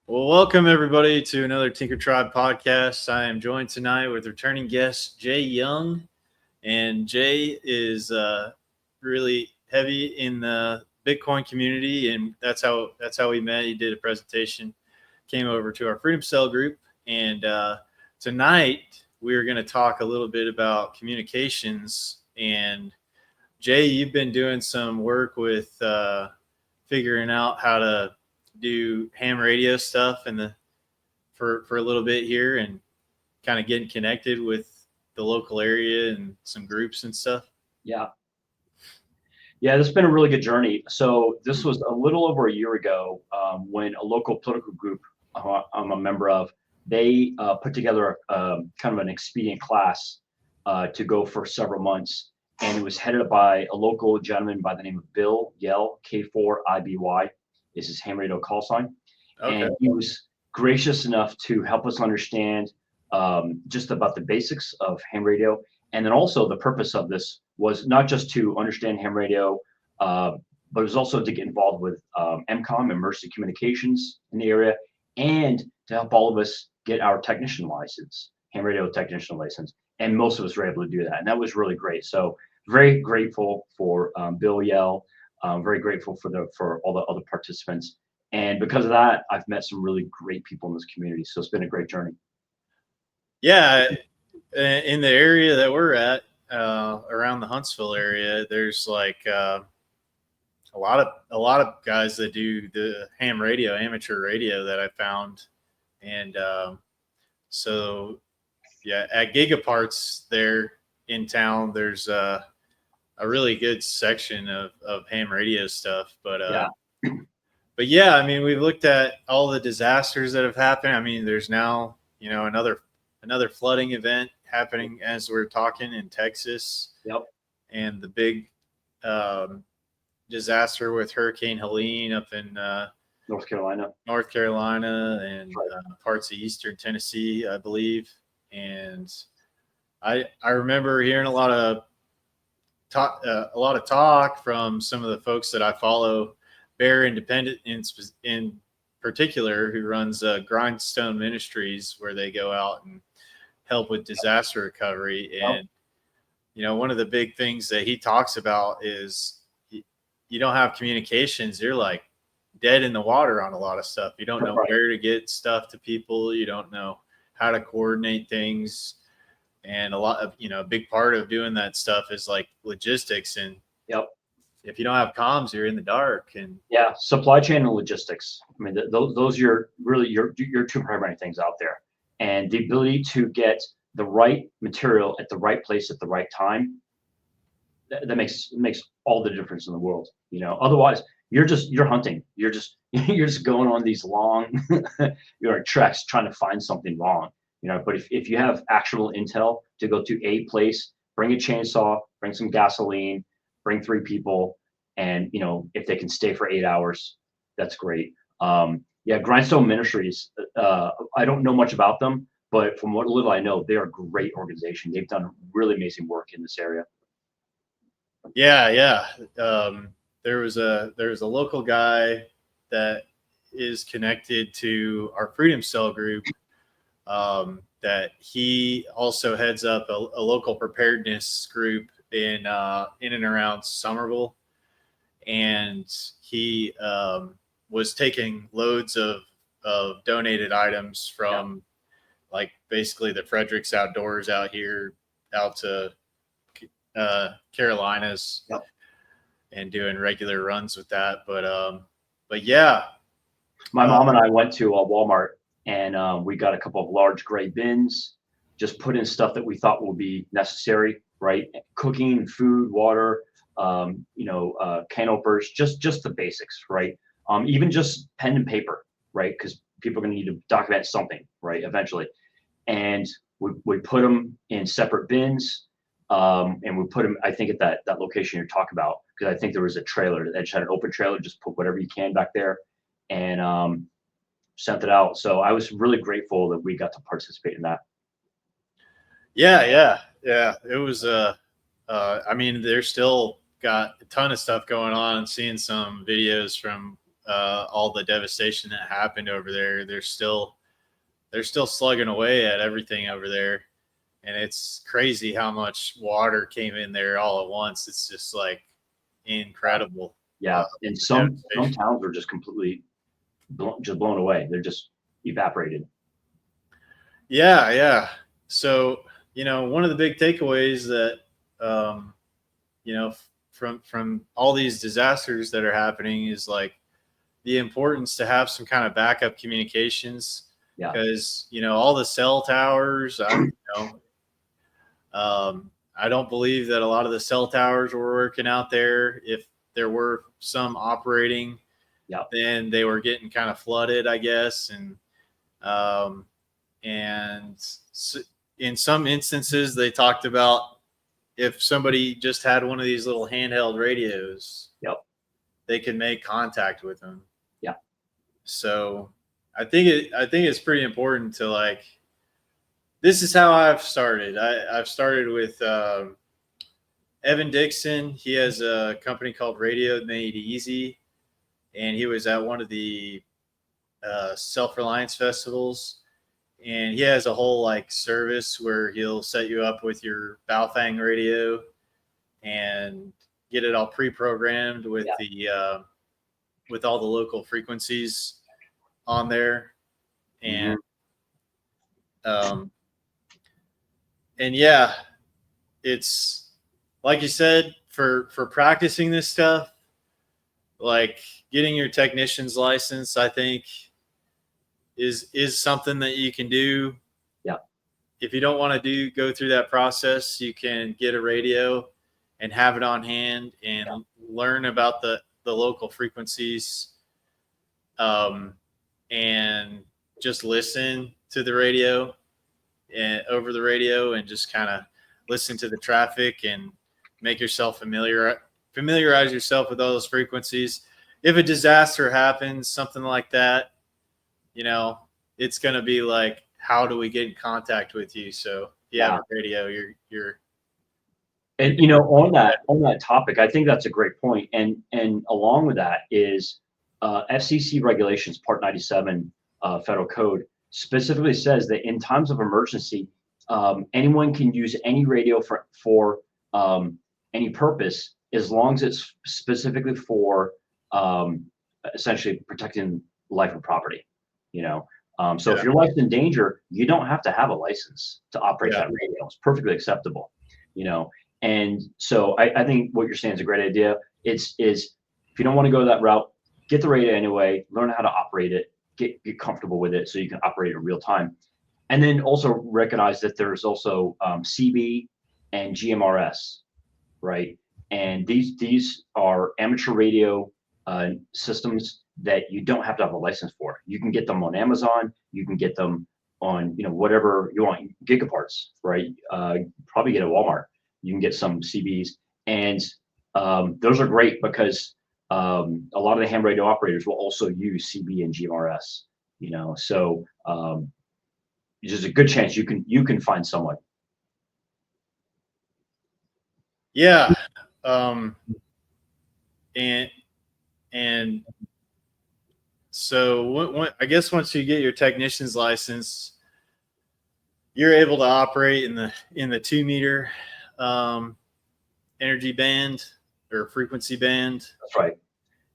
Well, welcome everybody to another Tinker Tribe podcast. I am joined tonight with returning guest Jay Young, and Jay is really heavy in the Bitcoin community, and that's how we met. He did a presentation, came over to our Freedom Cell group, and tonight we are going to talk a little bit about communications. And Jay, you've been doing some work with figuring out how to do ham radio stuff for a little bit here, and kind of getting connected with the local area and some groups and stuff. Yeah. Yeah, this has been a really good journey. So this was a little over a year ago when a local political group I'm a member of, they put together kind of an expedient class to go for several months. And it was headed by a local gentleman by the name of Bill Yell, K4IBY is his ham radio call sign. Okay. And he was gracious enough to help us understand just about the basics of ham radio. And then also the purpose of this was not just to understand ham radio, but it was also to get involved with MCOM, emergency communications in the area, and to help all of us get our technician license, ham radio technician license. And most of us were able to do that. And that was really great. So very grateful for Bill Yell, very grateful for all the other participants. And because of that, I've met some really great people in this community. So it's been a great journey. Yeah, in the area that we're at, around the Huntsville area, there's like a lot of guys that do the ham radio, amateur radio that I found, and so yeah, at Gigaparts there in town, there's a really good section of ham radio stuff. But yeah, I mean, we've looked at all the disasters that have happened. I mean, there's now another flooding event happening as we're talking in Texas. Yep. And the big disaster with Hurricane Helene up in North Carolina, and parts of eastern Tennessee, I believe. And I remember hearing a lot of talk from some of the folks that I follow, Bear Independent in particular, who runs Grindstone Ministries, where they go out and help with disaster recovery. And one of the big things that he talks about is you don't have communications. You're like dead in the water on a lot of stuff. You don't know where to get stuff to people. You don't know how to coordinate things. And a lot of, a big part of doing that stuff is like logistics. And if you don't have comms, you're in the dark. And supply chain and logistics. I mean, those are really your two primary things out there. And the ability to get the right material at the right place at the right time, that makes all the difference in the world. Otherwise you're hunting. You're just going on these long treks trying to find something wrong. But if you have actual intel to go to a place, bring a chainsaw, bring some gasoline, bring 3 people, and if they can stay for 8 hours, that's great. Grindstone Ministries, I don't know much about them, but from what little I know, they're a great organization. They've done really amazing work in this area. Yeah. There was a local guy that is connected to our Freedom Cell group, that he also heads up a local preparedness group in and around Somerville, and he was taking loads of donated items from like basically the Fredericks Outdoors out here out to Carolinas, and doing regular runs with that. But yeah, my mom and I went to Walmart, and we got a couple of large gray bins, just put in stuff that we thought would be necessary, right? Cooking, food, water, can openers, just the basics, right? Even just pen and paper, right? Because people are going to need to document something, right? Eventually. And we put them in separate bins, and we put them, I think, at that location you're talking about, because I think there was a trailer that just had an open trailer, just put whatever you can back there, and sent it out. So I was really grateful that we got to participate in that. Yeah. It was I mean, they're still got a ton of stuff going on. Seeing some videos from all the devastation that happened over there. They're still slugging away at everything over there, and it's crazy how much water came in there all at once. It's just like incredible. Yeah, and The some devastation. towns were just completely just blown away. They're just evaporated. Yeah, yeah. So one of the big takeaways that um, from all these disasters that are happening is like the importance to have some kind of backup communications, Yeah, because all the cell towers. Know, I don't believe that a lot of the cell towers were working out there. If there were some operating, yeah, then they were getting kind of flooded, I guess, um, and in some instances they talked about if somebody just had one of these little handheld radios, yep, they could make contact with them. yeah, So I think it's pretty important to like. This is how I've started. I've started with Evan Dixon. He has a company called Radio Made Easy, and he was at one of the Self Reliance festivals. And he has a whole like service where he'll set you up with your Baofeng radio and get it all pre-programmed yeah. with all the local frequencies on there, and Hmm. um, and yeah, it's like you said, for practicing this stuff, like getting your technician's license, I think is something that you can do. Yeah, If you don't want to go through that process, you can get a radio and have it on hand yeah, and learn about the local frequencies, um, and just listen to the radio and over the radio and just kind of listen to the traffic and make yourself familiarize yourself with all those frequencies. If a disaster happens, something like that, you know, it's going to be like, how do we get in contact with you? So if you have yeah. a radio, you're And on that topic, I think that's a great point. And along with that is FCC regulations, Part 97 federal code specifically says that in times of emergency, anyone can use any radio for any purpose as long as it's specifically for um, essentially protecting life and property. You know, so if yeah, your life's in danger, you don't have to have a license to operate yeah, that radio. It's perfectly acceptable. You know, and so I think what you're saying is a great idea. Is if you don't want to go that route, get the radio anyway, learn how to operate it, get comfortable with it so you can operate it in real time. And then also recognize that there's also CB and GMRS, right? And these are amateur radio systems that you don't have to have a license for. You can get them on Amazon. You can get them on whatever you want, gigaparts, right? Probably get at Walmart. You can get some CBs, and those are great because a lot of the ham radio operators will also use CB and GMRS. So there's a good chance you can find someone. yeah. Um, and and so I guess once you get your technician's license, you're able to operate in the 2 meter um, energy band or frequency band. That's right.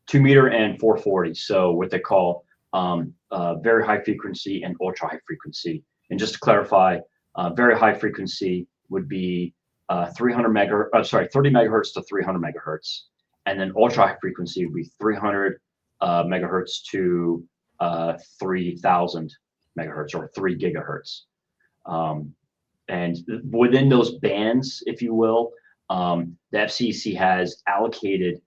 2 meter and 440. So what they call very high frequency and ultra high frequency. And just to clarify, very high frequency would be 30 megahertz to 300 megahertz, and then ultra high frequency would be 300 megahertz to 3,000 megahertz or 3 gigahertz. Um, and within those bands, if you will, the FCC has allocated,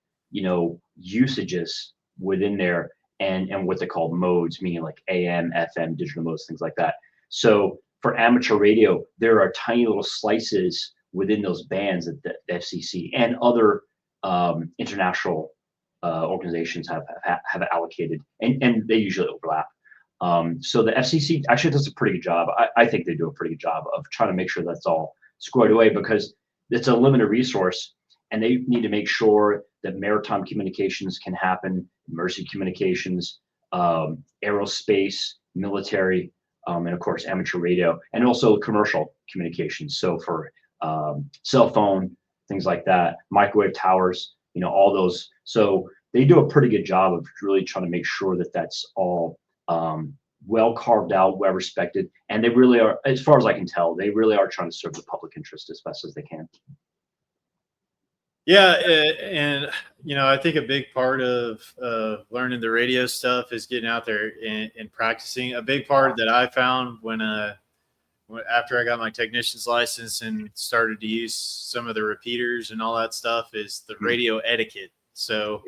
usages within there, and what they call modes, meaning like AM, FM, digital modes, things like that. So for amateur radio, there are tiny little slices within those bands that the FCC and other international organizations have allocated, and they usually overlap. So the FCC actually does a pretty good job. I think they do a pretty good job of trying to make sure that's all squared away, because it's a limited resource, and they need to make sure that maritime communications can happen emergency communications, aerospace, military, and of course amateur radio, and also commercial communications. So for cell phone, things like that, microwave towers, all those. So they do a pretty good job of really trying to make sure that that's all well carved out, well respected, and they really are, as far as I can tell, they really are trying to serve the public interest as best as they can. Yeah, and I think a big part of learning the radio stuff is getting out there and practicing. A big part that I found after I got my technician's license and started to use some of the repeaters and all that stuff is the radio etiquette. So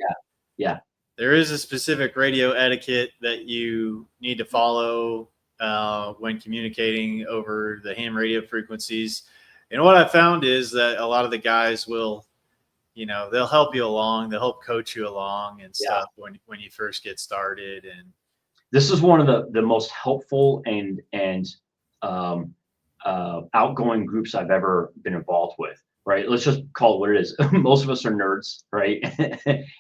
yeah, there is a specific radio etiquette that you need to follow when communicating over the ham radio frequencies. And what I found is that a lot of the guys will, they'll help you along, they'll help coach you along and stuff when you first get started. And this is one of the most helpful and outgoing groups I've ever been involved with. Right? Let's just call it what it is. Most of us are nerds, right?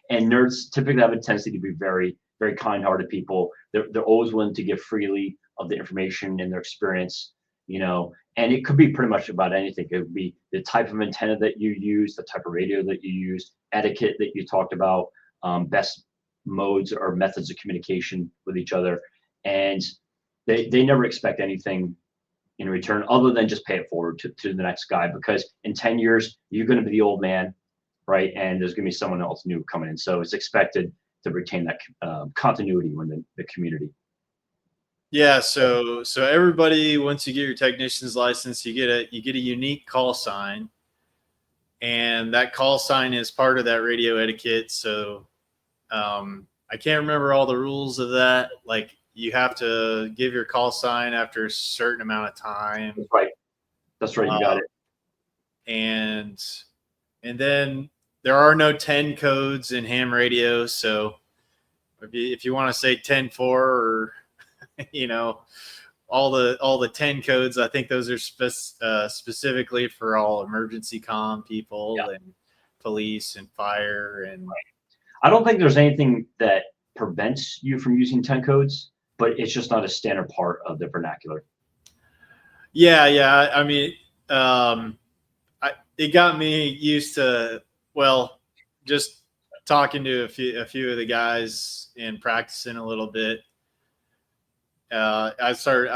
And nerds typically have a tendency to be very, very kind-hearted people. They're always willing to give freely of the information and their experience, and it could be pretty much about anything. It would be the type of antenna that you use, the type of radio that you use, etiquette that you talked about, best modes or methods of communication with each other. And they never expect anything in return other than just pay it forward to the next guy, because in 10 years, you're going to be the old man, right? And there's going to be someone else new coming in. So it's expected to retain that continuity within the community. Yeah, so everybody, once you get your technician's license, you get a unique call sign, and that call sign is part of that radio etiquette. So I can't remember all the rules of that. Like, you have to give your call sign after a certain amount of time. That's right. You got it. And then there are no 10 codes in ham radio. So if you want to say 10-4 or all the 10 codes, I think those are specifically for all emergency comm people and police and fire. And I don't think there's anything that prevents you from using 10 codes, but it's just not a standard part of the vernacular. Yeah. I mean, it got me used to, just talking to a few of the guys and practicing a little bit. I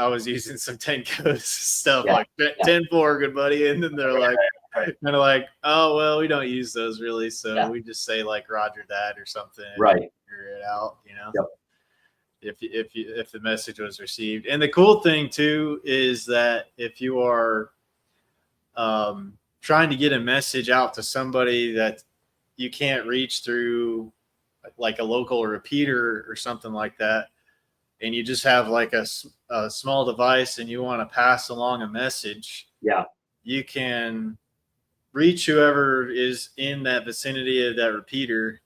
was using some 10 codes stuff, like 10-4, good buddy. And then they're like, kind of like, oh, well, we don't use those really. So we just say like Roger that or something. Right. Figure it out, Yep. if the message was received. And the cool thing too is that if you are trying to get a message out to somebody that you can't reach through like a local repeater or something like that, and you just have like a small device and you want to pass along a message, you can reach whoever is in that vicinity of that repeater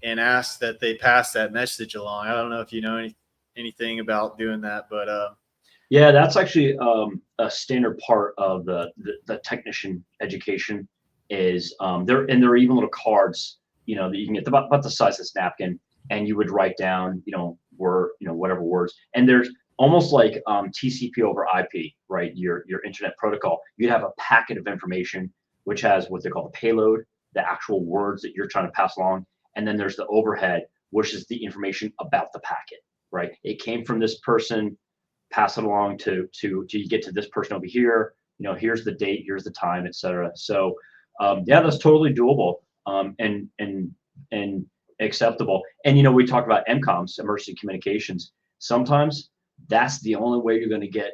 and ask that they pass that message along. I don't know if you know anything about doing that, but that's actually a standard part of the technician education. Is there are even little cards, that you can get about the size of this napkin, and you would write down, whatever words. And there's almost like TCP over IP, right? Your internet protocol. You'd have a packet of information which has what they call the payload, the actual words that you're trying to pass along. And then there's the overhead, which is the information about the packet, right? It came from this person, pass it along to you get to this person over here. Here's the date, here's the time, etc. So that's totally doable and acceptable. And we talked about MCOMs, emergency communications. Sometimes that's the only way you're going to get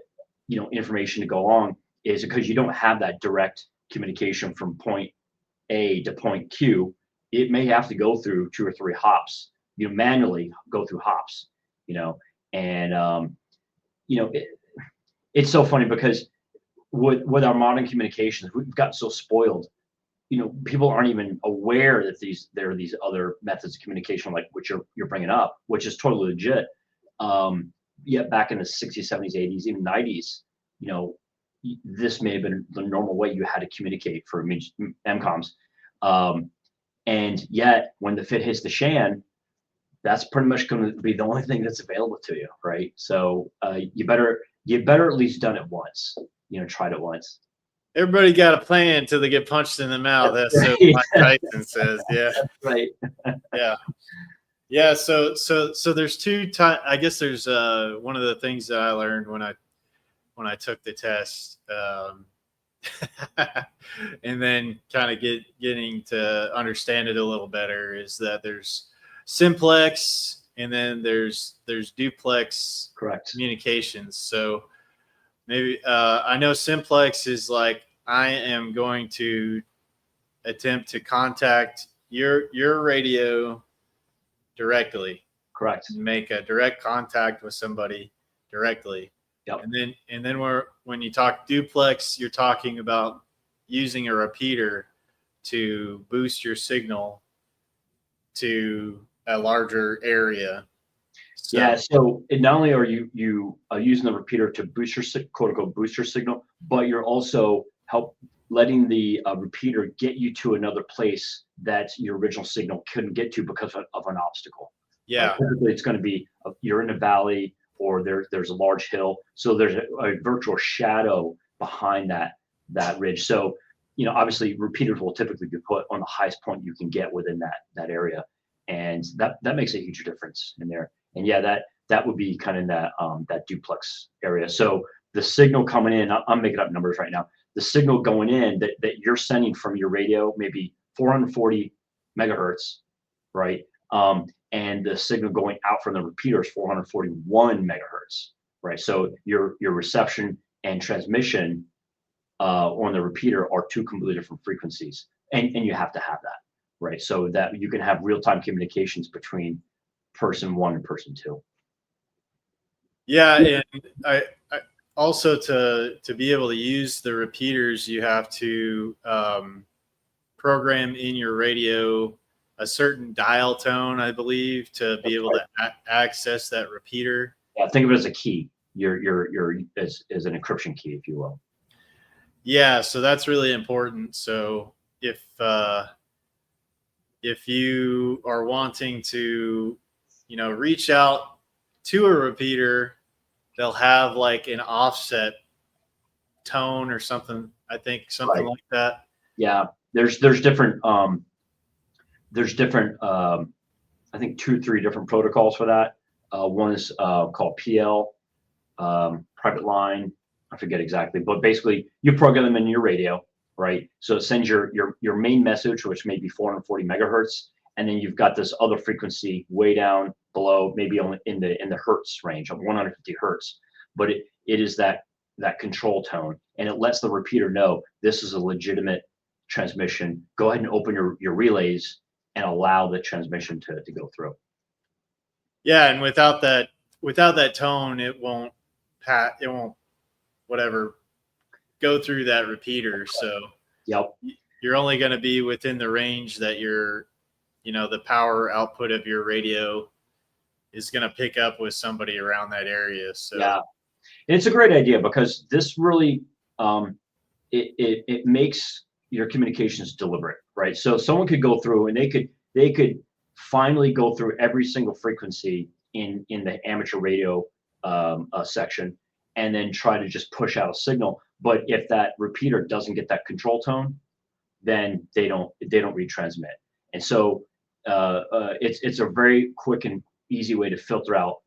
information to go along, is because you don't have that direct communication from point A to point Q. It may have to go through 2 or 3 hops, manually go through hops, and it's so funny because with our modern communications, we've gotten so spoiled. People aren't even aware that there are these other methods of communication, like which you're bringing up, which is totally legit. Yet back in the 60s, 70s, 80s, even 90s, this may have been the normal way you had to communicate for MCOMs. And yet when the fit hits the shan, that's pretty much going to be the only thing that's available to you, right? So you better at least done it once, tried it once. Everybody got a plan until they get punched in the mouth. That's so Right. Mike Tyson says. Yeah, That's right. yeah, yeah. So there's two types. I guess there's one of the things that I learned when I took the test, and then kind of getting to understand it a little better is that there's simplex and then there's duplex Correct. communications. So maybe I know simplex is like I am going to attempt to contact your radio directly, Correct. make a direct contact with somebody directly. Yep. And then when you talk duplex, you're talking about using a repeater to boost your signal to a larger area. So, yeah. So not only are you using the repeater to boost your quote unquote boost your signal, but you're also letting the repeater get you to another place that your original signal couldn't get to because of an obstacle. Yeah. Typically, it's going to be you're in a valley or there's a large hill, so there's a virtual shadow behind that ridge. So obviously repeaters will typically be put on the highest point you can get within that area, and that makes a huge difference in there. And yeah, that would be kind of in that duplex area. So the signal coming in, I'm making up numbers right now. The signal going in that you're sending from your radio, maybe 440 megahertz, right? And the signal going out from the repeater is 441 megahertz, right? So your reception and transmission on the repeater are two completely different frequencies, and you have to have that, right? So that you can have real-time communications between person one and person two. Yeah, and I also to be able to use the repeaters, you have to program in your radio a certain dial tone, I believe, to be able to access that repeater. Yeah, think of it as a key. Your as an encryption key, if you will. Yeah, so that's really important. So if you are wanting to, reach out to a repeater, they'll have like an offset tone or something. I think something like that. Yeah, there's different I think 2-3 different protocols for that. One is called PL, private line. I forget exactly, but basically you program them in your radio, right? So it sends your main message, which may be 440 megahertz, and then you've got this other frequency way down below, maybe only in the hertz range of 150 hertz. But it is that control tone, and it lets the repeater know this is a legitimate transmission. Go ahead and open your relays and allow the transmission to go through. Yeah, and without that tone, it won't whatever go through that repeater. So yep, you're only going to be within the range that the power output of your radio is going to pick up with somebody around that area. So yeah, and it's a great idea because this really it makes your communications deliberate, right? So someone could go through and they could finally go through every single frequency in the amateur radio section and then try to just push out a signal. But if that repeater doesn't get that control tone, then they don't retransmit. And so it's a very quick and easy way to filter out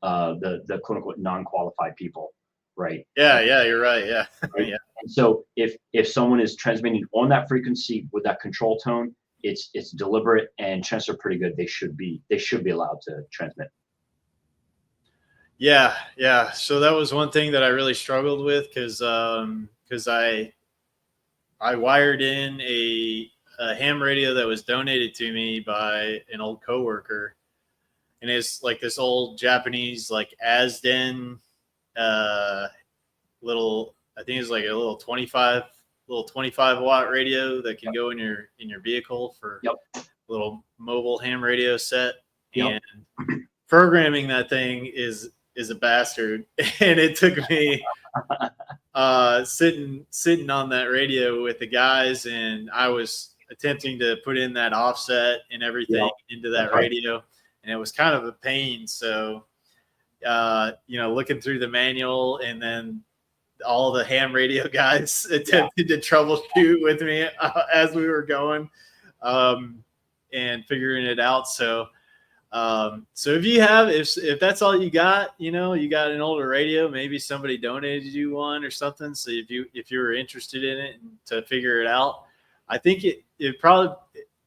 the quote unquote non-qualified people, right? Yeah, you're right. Yeah. Right? Yeah. And so if someone is transmitting on that frequency with that control tone, it's deliberate and chances are pretty good they should be allowed to transmit. Yeah. So that was one thing that I really struggled with because I wired in a ham radio that was donated to me by an old coworker, and it's like this old Japanese like Asden little. I think it's like a little 25 watt radio that can go in your vehicle for a little mobile ham radio set. Yep. And programming that thing is a bastard, and it took me sitting on that radio with the guys, and I was attempting to put in that offset and everything into that radio, and it was kind of a pain. So, looking through the manual, and then all the ham radio guys attempted to troubleshoot with me as we were going, and figuring it out. So if that's all you got, you got an older radio, maybe somebody donated you one or something. So if you were interested in it and to figure it out, I think it probably,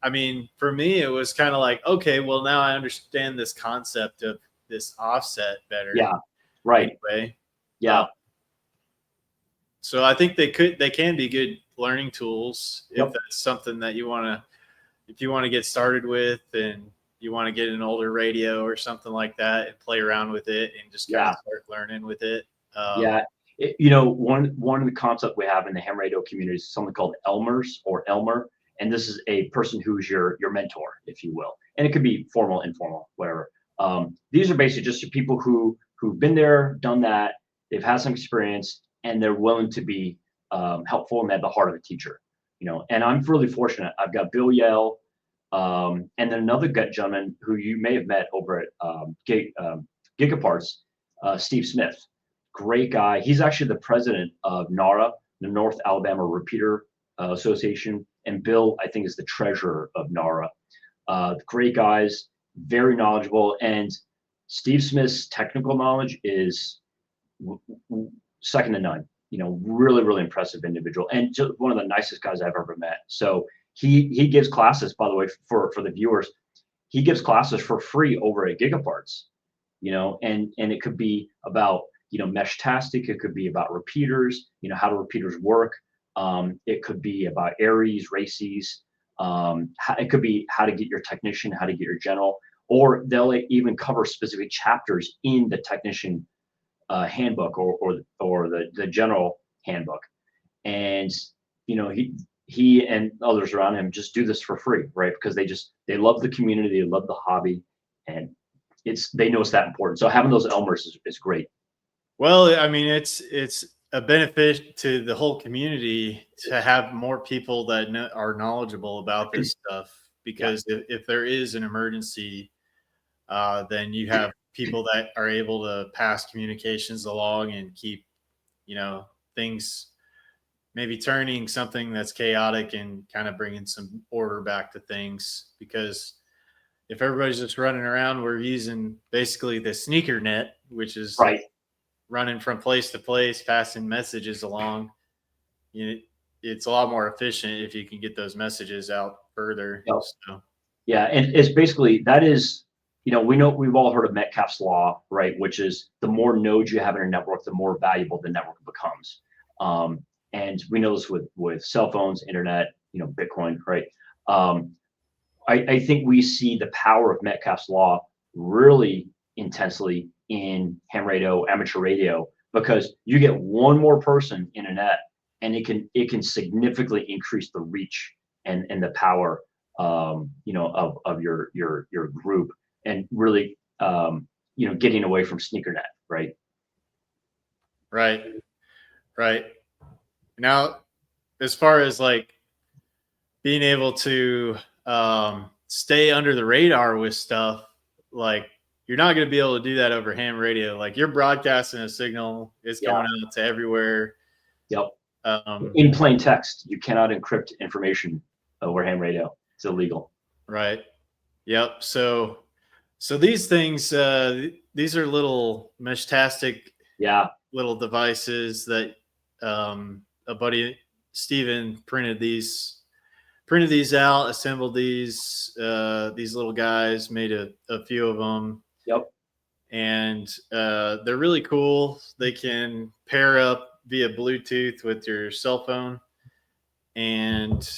I mean, for me, it was kind of like, okay, well, now I understand this concept of this offset better. Yeah. Right. Anyway. Yeah. So I think they can be good learning tools Yep. if that's something that if you want to get started with, and you want to get an older radio or something like that and play around with it and just kind of start learning with it. One of the concepts we have in the ham radio community is something called Elmer, and this is a person who's your mentor, if you will, and it could be formal, informal, whatever. These are basically just people who've been there, done that, they've had some experience, and they're willing to be helpful, and they have the heart of a teacher. And I'm really fortunate. I've got Bill Yale, and then another gentleman who you may have met over at Gigaparts, Steve Smith. Great guy. He's actually the president of NARA, the North Alabama Repeater Association, and Bill, I think, is the treasurer of NARA. Great guys, very knowledgeable, and Steve Smith's technical knowledge is second to none. Really, really impressive individual, and just one of the nicest guys I've ever met. So he gives classes, by the way, for the viewers. He gives classes for free over at Gigaparts, and it could be about meshtastic. It could be about repeaters, how do repeaters work. It could be about Aries, races. It could be how to get your technician, how to get your general, or they'll even cover specific chapters in the technician handbook or the general handbook. And he and others around him just do this for free, right? Because they love the community, they love the hobby, and they know it's that important. So having those Elmers is great. Well, I mean, it's a benefit to the whole community to have more people that are knowledgeable about this stuff, because if there is an emergency, then you have people that are able to pass communications along and keep, things maybe turning something that's chaotic and kind of bringing some order back to things. Because if everybody's just running around, we're using basically the sneaker net, which is running from place to place, passing messages along. It's a lot more efficient if you can get those messages out further. Yep. So. Yeah, and it's basically that is, we've all heard of Metcalfe's law, right? Which is the more nodes you have in a network, the more valuable the network becomes. And we know this with cell phones, internet, Bitcoin, right? I think we see the power of Metcalfe's law really intensely in ham radio, amateur radio, because you get one more person in a net, and it can significantly increase the reach and the power, of your group, and really, getting away from sneakernet, right? Right. Now, as far as like being able to stay under the radar with stuff, like you're not going to be able to do that over ham radio. Like you're broadcasting a signal, it's going out to everywhere. Yep. In plain text, you cannot encrypt information over ham radio. It's illegal. Right. Yep. So these things, these are little meshtastic, little devices that a buddy Steven printed these out, assembled these little guys, made a few of them. Yep. And they're really cool. They can pair up via Bluetooth with your cell phone, and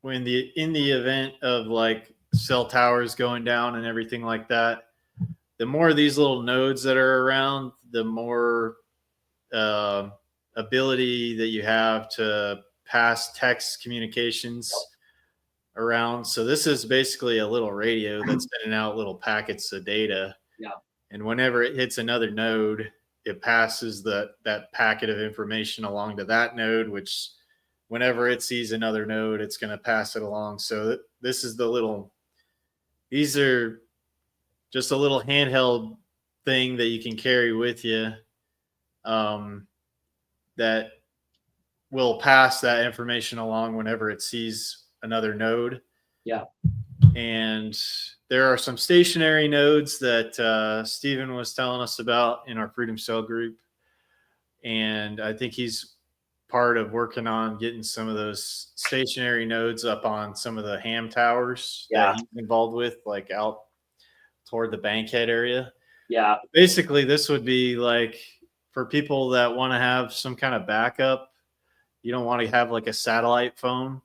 in the event of like cell towers going down and everything like that, the more of these little nodes that are around, the more ability that you have to pass text communications around. So this is basically a little radio that's sending out little packets of data. Yeah. And whenever it hits another node, it passes that packet of information along to that node, which whenever it sees another node, it's going to pass it along. So this is these are just a little handheld thing that you can carry with you, that will pass that information along whenever it sees another node. Yeah. And there are some stationary nodes that Stephen was telling us about in our Freedom Cell group. And I think he's part of working on getting some of those stationary nodes up on some of the ham towers that Yeah. he's involved with, like out toward the Bankhead area. Yeah. Basically, this would be like for people that want to have some kind of backup. You don't want to have like a satellite phone,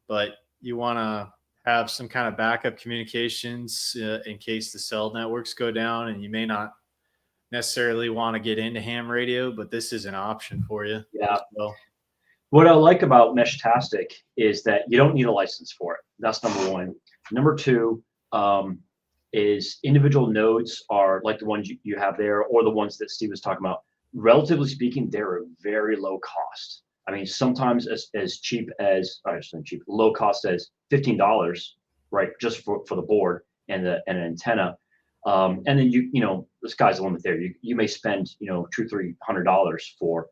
but you want to have some kind of backup communications in case the cell networks go down, and you may not necessarily want to get into ham radio, but this is an option for you Yeah. as well. What I like about meshtastic is that you don't need a license for it. That's number one. Number two, is individual nodes are like the ones you have there, or the ones that Steve was talking about. Relatively speaking, they're very low cost. I mean, sometimes as cheap as, cheap, low cost as $15, right, just for the board and an antenna. And then the sky's the limit there. You may spend $200-300 for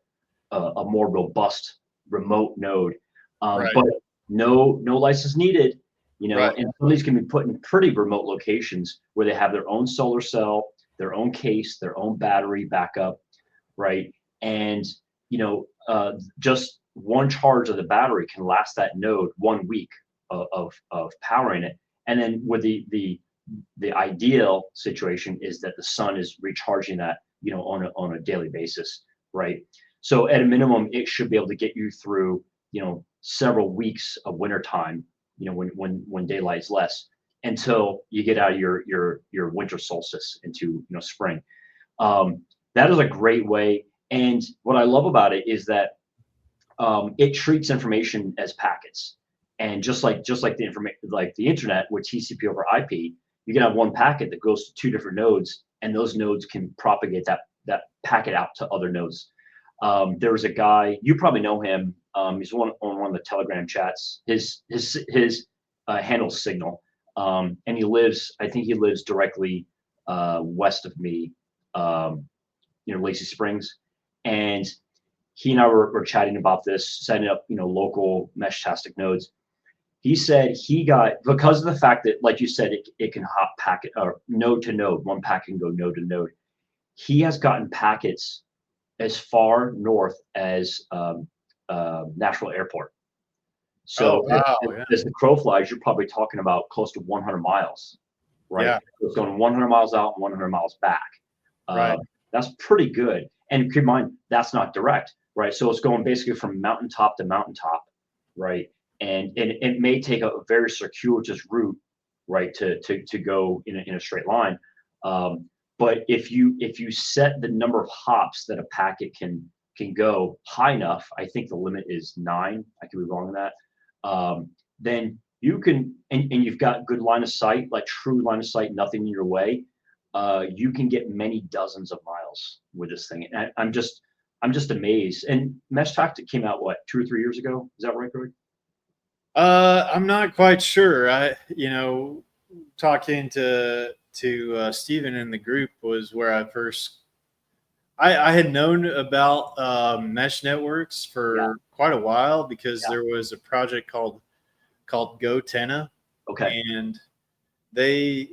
a more robust remote node, Right. but no license needed. Right. And some of these can be put in pretty remote locations where they have their own solar cell, their own case, their own battery backup, right? And just one charge of the battery can last that node 1 week of powering it. And then with the ideal situation is that the sun is recharging that on a daily basis, right? So at a minimum, it should be able to get you through several weeks of wintertime, when daylight's less, until you get out of your winter solstice into spring. That is a great way. And what I love about it is that it treats information as packets. And just like the information, like the internet with TCP over IP, you can have one packet that goes to two different nodes, and those nodes can propagate that packet out to other nodes. There was a guy, you probably know him. He's on one of the Telegram chats. His handle's Signal, and I think he lives directly west of me, Lacey Springs, and he and I were chatting about this, setting up local meshtastic nodes. He said he got, because of the fact that, like you said, it can hop packet or node to node, one packet can go node to node. He has gotten packets as far north as Nashville Airport. So as the crow flies, you're probably talking about close to 100 miles, right? Yeah. It's going 100 miles out and 100 miles back. Right. That's pretty good. And keep in mind, that's not direct, right? So it's going basically from mountaintop to mountaintop, right? And it may take a very circuitous route, right, to go in a straight line. But if you set the number of hops that a packet can go high enough, I think the limit is 9. I could be wrong on that. Then you can, and you've got good line of sight, like true line of sight, nothing in your way. You can get many dozens of miles with this thing. And I'm just amazed. And meshtastic came out what, 2 or 3 years ago? Is that right, Greg? I'm not quite sure. Talking to Stephen in the group was where I first. I had known about mesh networks for quite a while because there was a project called GoTenna. Okay. And they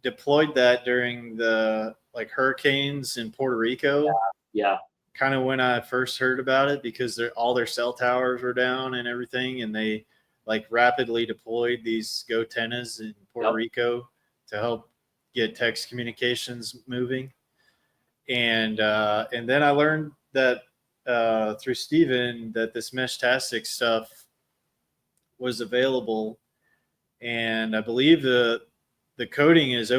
deployed that during the hurricanes in Puerto Rico. Yeah. Kind of when I first heard about it, because all their cell towers were down and everything, and they rapidly deployed these GoTennas in Puerto Rico to help get text communications moving. And then I learned that through Steven that this meshtastic stuff was available, and I believe the coding is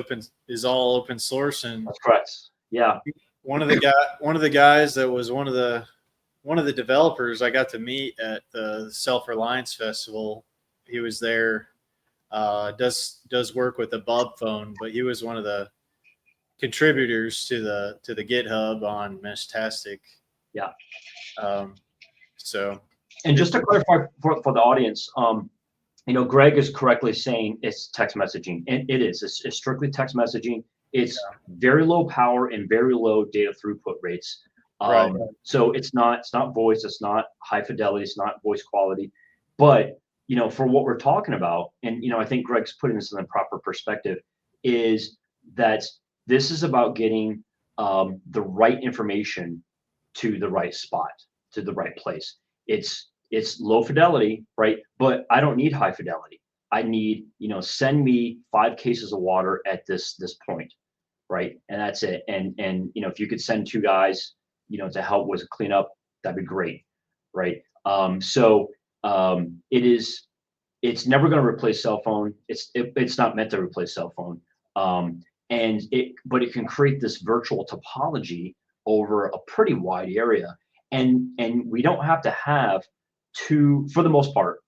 all open source. And that's correct. Yeah. One of the guys that was one of the developers I got to meet at the Self-Reliance Festival. He was there, does work with the Bub phone, but he was one of the contributors to the GitHub on meshtastic. Yeah. So, and just to clarify for the audience, Greg is correctly saying it's text messaging, and it is. It's strictly text messaging. It's very low power and very low data throughput rates. Right. So it's not voice, it's not high fidelity, it's not voice quality. But for what we're talking about, and I think Greg's putting this in the proper perspective, is that this is about getting the right information to the right spot, to the right place. It's low fidelity, right? But I don't need high fidelity. I need, send me 5 cases of water at this point, right? And that's it. And if you could send 2 guys, to help with cleanup, that'd be great, right? It's never going to replace cell phone. It's not meant to replace cell phone. But it can create this virtual topology over a pretty wide area, and we don't have to have two, for the most part.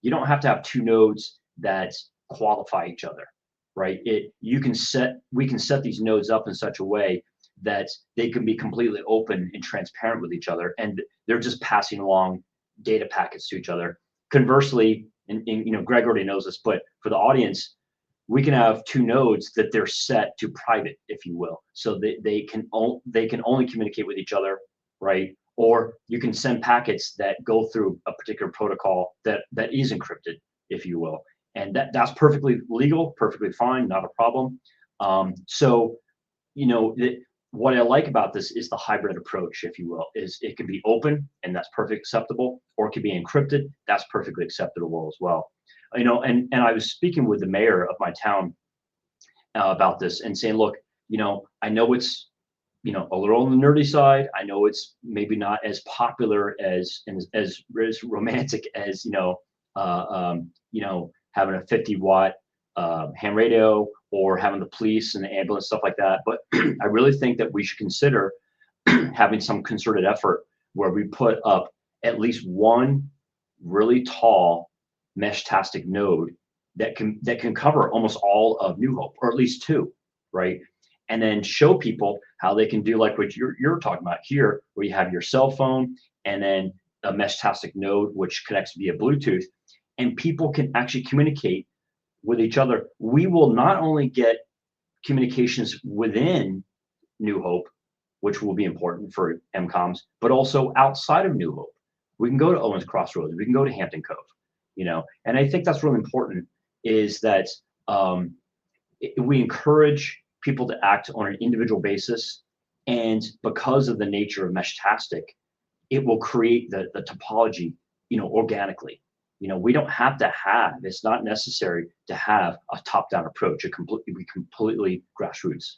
You don't have to have 2 nodes that qualify each other, right? We can set these nodes up in such a way that they can be completely open and transparent with each other, and they're just passing along data packets to each other. Conversely, and Greg already knows this, but for the audience, we can have 2 nodes that they're set to private, if you will, so they can only communicate with each other, right? Or you can send packets that go through a particular protocol that is encrypted, if you will, and that's perfectly legal, perfectly fine, not a problem. So what I like about this is the hybrid approach, if you will, is it can be open and that's perfectly acceptable, or it can be encrypted, that's perfectly acceptable as well. And I was speaking with the mayor of my town about this and saying, look, I know it's a little on the nerdy side. I know it's maybe not as popular as romantic as having a 50-watt ham radio, or having the police and the ambulance, stuff like that. But I really think that we should consider having some concerted effort where we put up at least one really tall meshtastic node that can cover almost all of New Hope, or at least 2, right? And then show people how they can do like what you're talking about here, where you have your cell phone and then a meshtastic node which connects via Bluetooth, and people can actually communicate with each other. We will not only get communications within New Hope, which will be important for MCOMs, but also outside of New Hope. We can go to Owens Crossroads, we can go to Hampton Cove, and I think that's really important, is that we encourage people to act on an individual basis, and because of the nature of Meshtastic, it will create the topology, organically. We don't have to have, it's not necessary to have a top-down approach. It be completely grassroots.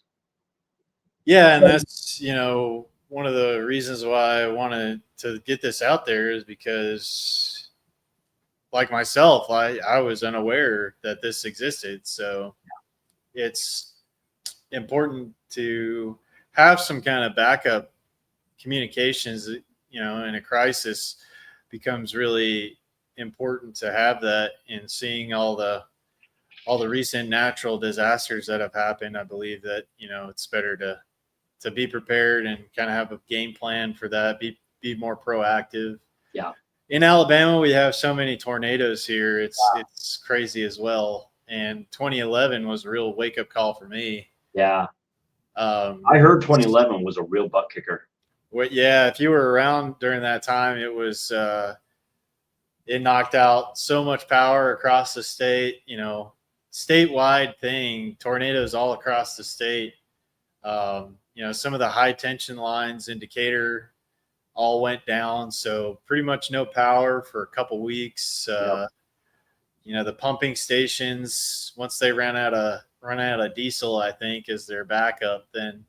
Yeah, and that's one of the reasons why I wanted to get this out there, is because, like myself, I was unaware that this existed. So it's important to have some kind of backup communications. In a crisis, becomes really important to have that. And seeing all the recent natural disasters that have happened, I believe that it's better to be prepared and kind of have a game plan for that. Be more proactive. Yeah. In Alabama, we have so many tornadoes here. It's crazy as well. And 2011 was a real wake up call for me. Yeah. I heard 2011 was a real butt kicker. Yeah, if you were around during that time, it was it knocked out so much power across the state. Statewide thing, tornadoes all across the state. Some of the high tension lines in Decatur all went down, so pretty much no power for a couple weeks. Yep. The pumping stations, once they ran out of diesel, I think, as their backup, then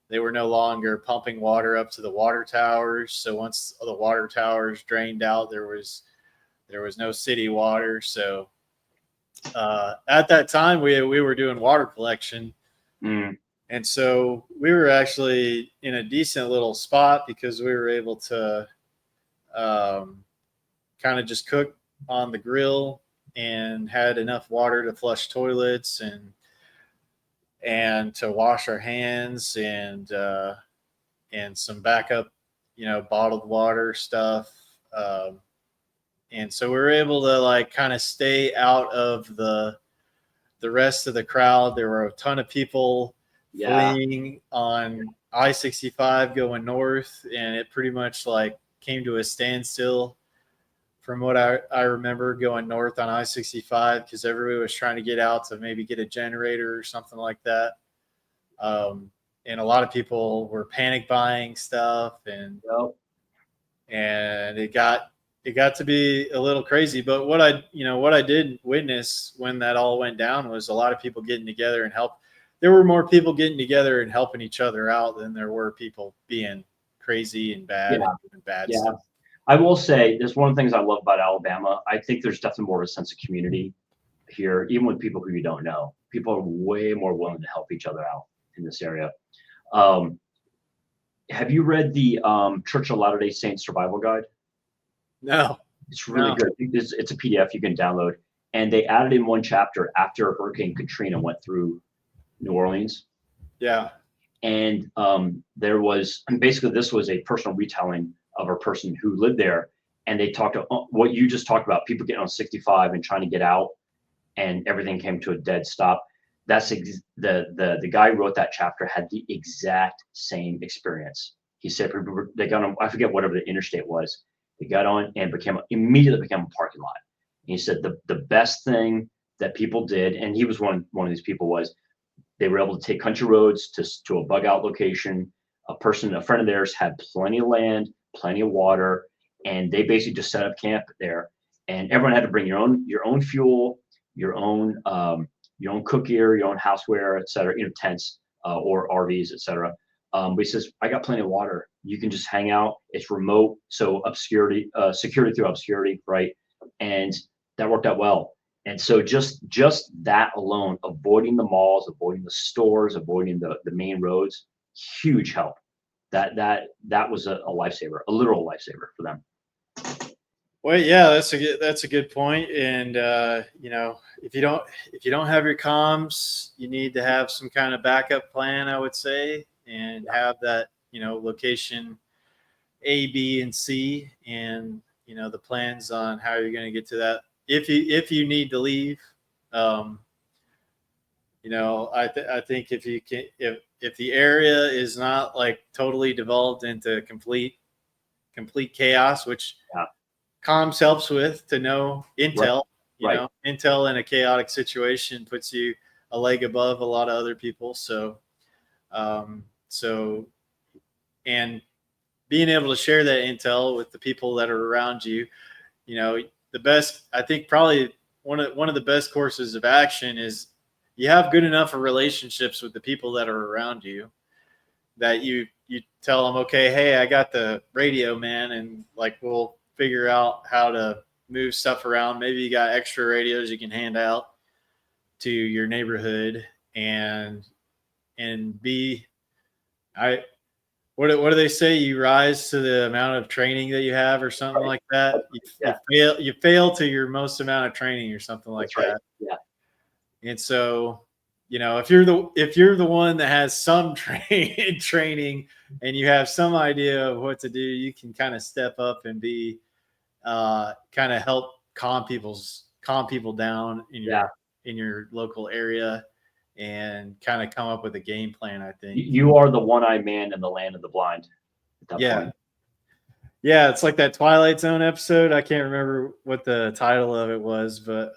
they were no longer pumping water up to the water towers. So once the water towers drained out, there was no city water. So at that time, we were doing water collection. Mm. And so we were actually in a decent little spot, because we were able to kind of just cook on the grill and had enough water to flush toilets and to wash our hands, and some backup, bottled water stuff. and so we were able to like kind of stay out of the rest of the crowd. There were a ton of people Yeah. fleeing on I-65 going north, and it pretty much like came to a standstill from what I remember going north on I-65 because everybody was trying to get out to maybe get a generator or something like that. And a lot of people were panic buying stuff, Yep. and it got to be a little crazy. But what I did witness when that all went down was a lot of people getting together and help. There were more people getting together and helping each other out than there were people being crazy and bad Yeah. and doing bad Yeah. stuff. I will say there's one of the things I love about Alabama. I think there's definitely more of a sense of community here, even with people who you don't know. People are way more willing to help each other out in this area. Um, have you read the Church of Latter-day Saints Survival Guide? No, It's really no, good. It's a PDF you can download. And they added in one chapter after Hurricane Katrina went through New Orleans. yeah, And there was basically this was a personal retelling of a person who lived there. And they talked about what you just talked about, people getting on 65 and trying to get out, and everything came to a dead stop. That's the guy who wrote that chapter had the exact same experience. He said they got on, I forget whatever the interstate was. They got on and immediately became a parking lot. And he said the best thing that people did, and he was one of these people, was they were able to take country roads to a bug out location. A friend of theirs had plenty of land, plenty of water, and they basically just set up camp there. And everyone had to bring your own fuel, your own cook gear, your own houseware, et cetera, tents or RVs, et cetera. But he says, I got plenty of water. You can just hang out. It's remote, so security through obscurity, right? And that worked out well. And so just that alone, avoiding the malls, avoiding the stores, avoiding the main roads, huge help. That was a lifesaver, a literal lifesaver for them. well, yeah, that's a good point. And if you don't have your comms, you need to have some kind of backup plan, I would say, and have that location A, B, and C, and the plans on how you're going to get to that if you need to leave. Um, I think if you can if the area is not like totally devolved into complete chaos, which Yeah. comms helps with to know Right. intel. Right. Intel in a chaotic situation puts you a leg above a lot of other people. So and being able to share that intel with the people that are around you, the best, I think probably one of the best courses of action is you have good enough of relationships with the people that are around you that you tell them, okay, hey, I got the radio, man, and like we'll figure out how to move stuff around. Maybe you got extra radios you can hand out to your neighborhood, and be I what do they say? You rise to the amount of training that you have, or something Right. like that. Yeah. You fail to your most amount of training, or something like That's right. that. Yeah. And so, if you're the one that has some training and you have some idea of what to do, you can kind of step up and be kind of help calm people down in Yeah. your local area, and kind of come up with a game plan, I think. You are the one-eyed man in the land of the blind at that Yeah. point. Yeah, it's like that Twilight Zone episode. I can't remember what the title of it was, but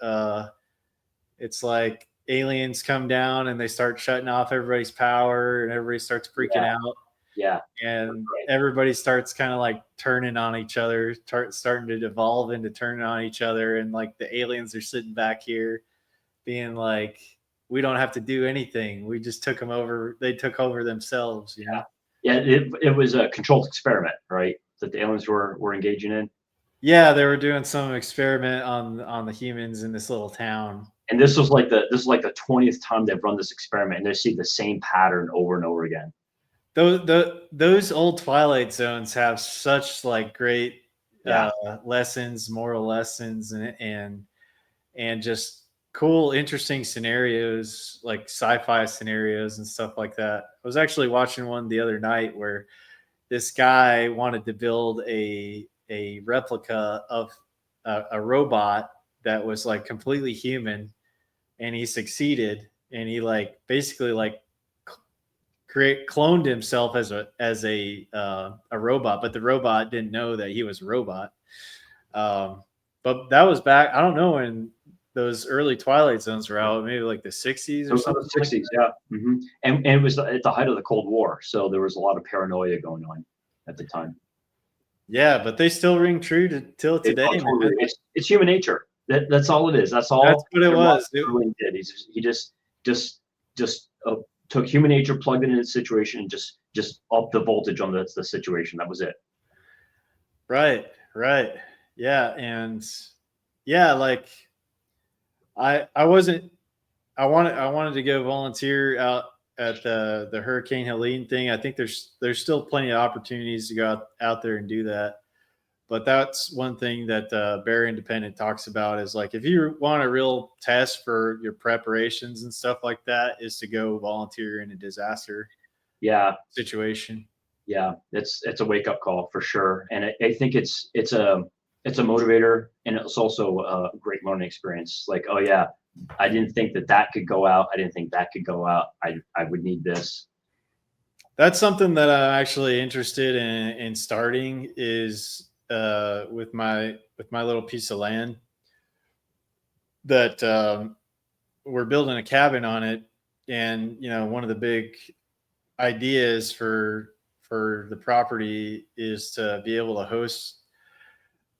it's like aliens come down and they start shutting off everybody's power, and everybody starts freaking Yeah. out, Yeah. and Right. everybody starts kind of like turning on each other, starting to devolve into turning on each other, and like the aliens are sitting back here being like, we don't have to do anything. We just took them over. They took over themselves. Yeah. It was a controlled experiment, right? That the aliens were engaging in. Yeah, they were doing some experiment on the humans in this little town. And this was like the 20th time they've run this experiment, and they see the same pattern over and over again. Those old Twilight Zones have such like great Yeah. lessons, moral lessons, and just cool, interesting scenarios, like sci-fi scenarios and stuff like that. I was actually watching one the other night where this guy wanted to build a replica a robot that was like completely human, and he succeeded, and he like basically like cloned himself as a robot, but the robot didn't know that he was a robot. But that was back. I don't know when those early Twilight Zones were out, maybe like the '60s or Those were something the like 60s, that. yeah. And it was at the height of the Cold War, so there was a lot of paranoia going on at the time. Yeah, but they still ring true till today, man. It's human nature. That's all it is. That's That's all what it Robert was. Irwin did. He just took human nature, plugged it in its situation, and just upped the voltage on the situation. That was it. Right, right. Yeah, and yeah, like I wasn't I wanted to go volunteer out at the Hurricane Helene thing. I think there's still plenty of opportunities to go out there and do that. But that's one thing that Bear Independent talks about is like if you want a real test for your preparations and stuff like that, is to go volunteer in a disaster Yeah, situation. yeah. It's a wake up call for sure, and I think it's a motivator, and it's also a great learning experience. Like, oh yeah, I didn't think that could go out. I didn't think that could go out. I would need this. That's something that I'm actually interested in starting is with my little piece of land that we're building a cabin on it, and one of the big ideas for the property is to be able to host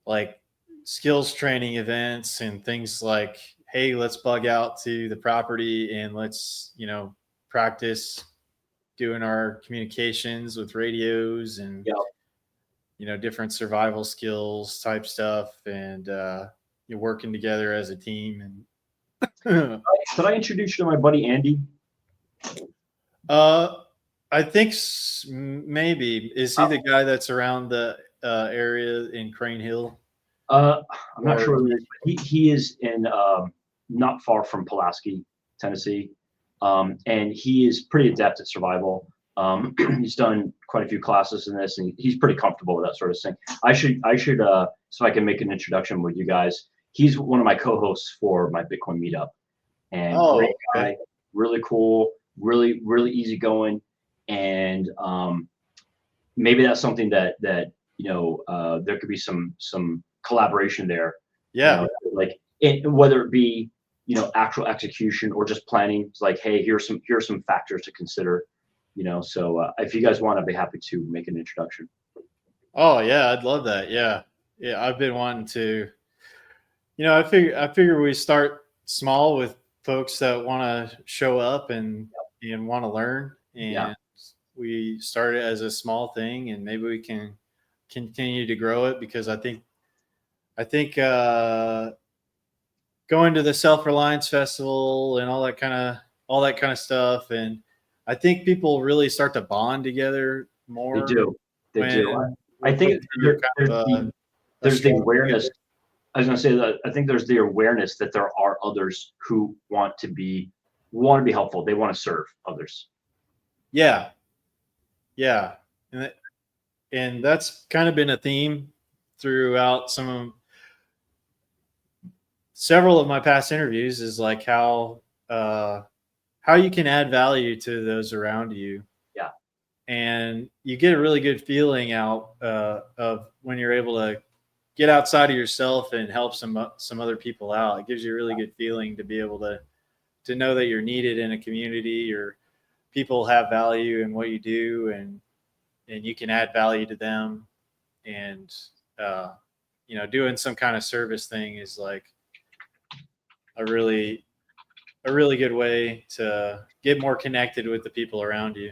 like skills training events and things like, hey, let's bug out to the property and let's practice doing our communications with radios and Yeah. different survival skills type stuff, and you're working together as a team. And Did I introduce you to my buddy Andy? uh I think maybe is he Uh, the guy that's around the area in Crane Hill? uh, I'm not Or sure who it is, but he is in not far from Pulaski, Tennessee, and he is pretty adept at survival. He's done quite a few classes in this, and he's pretty comfortable with that sort of thing. I should so I can make an introduction with you guys. He's one of my co-hosts for my Bitcoin meetup, and great oh, okay. guy, really cool, really easygoing, and maybe that's something that there could be some collaboration there, Yeah. like whether it be actual execution or just planning. It's like, hey, here's some factors to consider. So if you guys want, I'd be happy to make an introduction. Oh yeah, I'd love that. Yeah. Yeah, I've been wanting to. I figure we start small with folks that want to show up and want to learn, Yeah, and we start it as a small thing, and maybe we can continue to grow it because I think going to the Self Reliance Festival and all that kind of stuff, and I think people really start to bond together they more do. They do. when I we're put think through kind of a there's the storm awareness. together. I was going to say that I think there's the awareness that there are others who want to be helpful. They want to serve others. Yeah, yeah, and that's kind of been a theme throughout several of my past interviews is like how you can add value to those around you, Yeah, and you get a really good feeling out of when you're able to get outside of yourself and help some other people out. It gives you a really good feeling to be able to know that you're needed in a community, or people have value in what you do, and you can add value to them, and uh, doing some kind of service thing is like a really a really good way to get more connected with the people around you.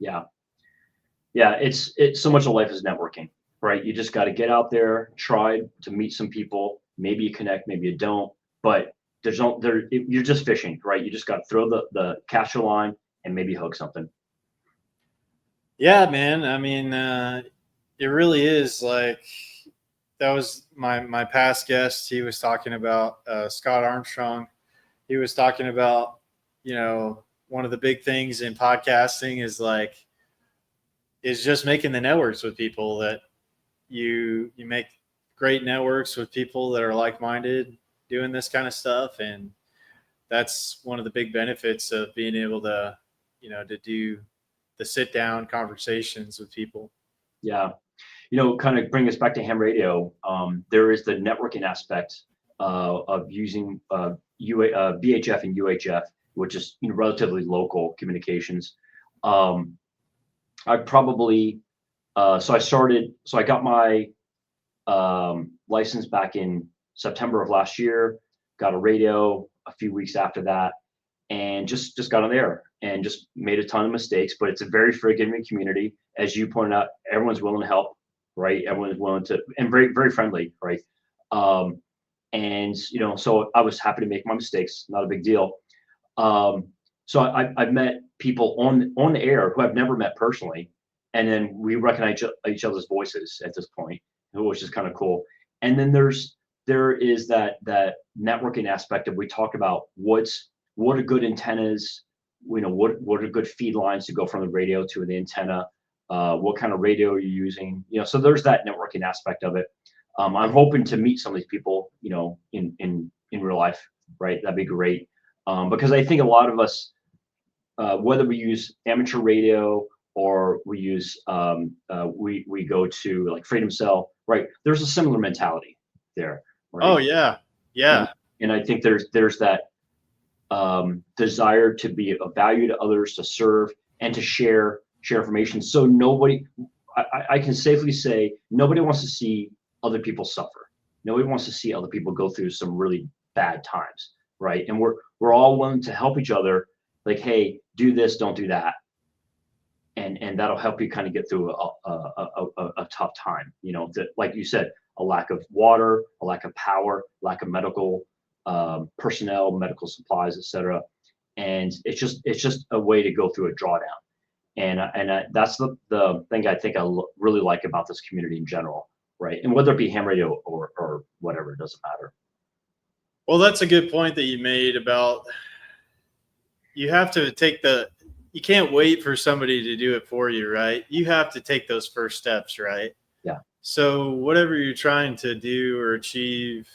yeah, yeah. It's so much of life is networking, right? You just got to get out there, try to meet some people. Maybe you connect, maybe you don't, but there's no there. You're just fishing, right? You just got to throw the catch a line and maybe hook something. Yeah, man. I mean, it really is like that was my past guest. He was talking about Scott Armstrong. He was talking about one of the big things in podcasting is just making the networks with people that you make great networks with people that are like-minded doing this kind of stuff. And that's one of the big benefits of being able to, to do the sit down conversations with people. Yeah. Kind of bring us back to ham radio. There is the networking aspect of using VHF and UHF, which is relatively local communications. I probably so I got my license back in September of last year. Got a radio a few weeks after that, and just got on there and just made a ton of mistakes. But it's a very forgiving community, as you pointed out. Everyone's willing to help, right? Everyone's willing to, and very very friendly, right? And so I was happy to make my mistakes. Not a big deal. So I've met people on the air who I've never met personally, and then we recognize each other's voices at this point, which is kind of cool. And then there is that networking aspect of, we talk about what are good antennas, what are good feed lines to go from the radio to the antenna, what kind of radio are you using, so there's that networking aspect of it. I'm hoping to meet some of these people, in real life, right? That'd be great. Because I think a lot of us, whether we use amateur radio or we use we go to like Freedom Cell, right? There's a similar mentality there, right? Oh yeah, yeah. And I think there's that desire to be of value to others, to serve, and to share information. So I can safely say nobody wants to see other people suffer. Nobody wants to see other people go through some really bad times, right? And we're all willing to help each other. Like, hey, do this, don't do that, and that'll help you kind of get through a tough time. Like you said, a lack of water, a lack of power, lack of medical personnel, medical supplies, etc. And it's just a way to go through a drawdown. And that's the thing I think I really like about this community in general, right? And whether it be ham radio or whatever, it doesn't matter. Well, that's a good point that you made about, you have to you can't wait for somebody to do it for you, right? You have to take those first steps, right? Yeah. So whatever you're trying to do or achieve,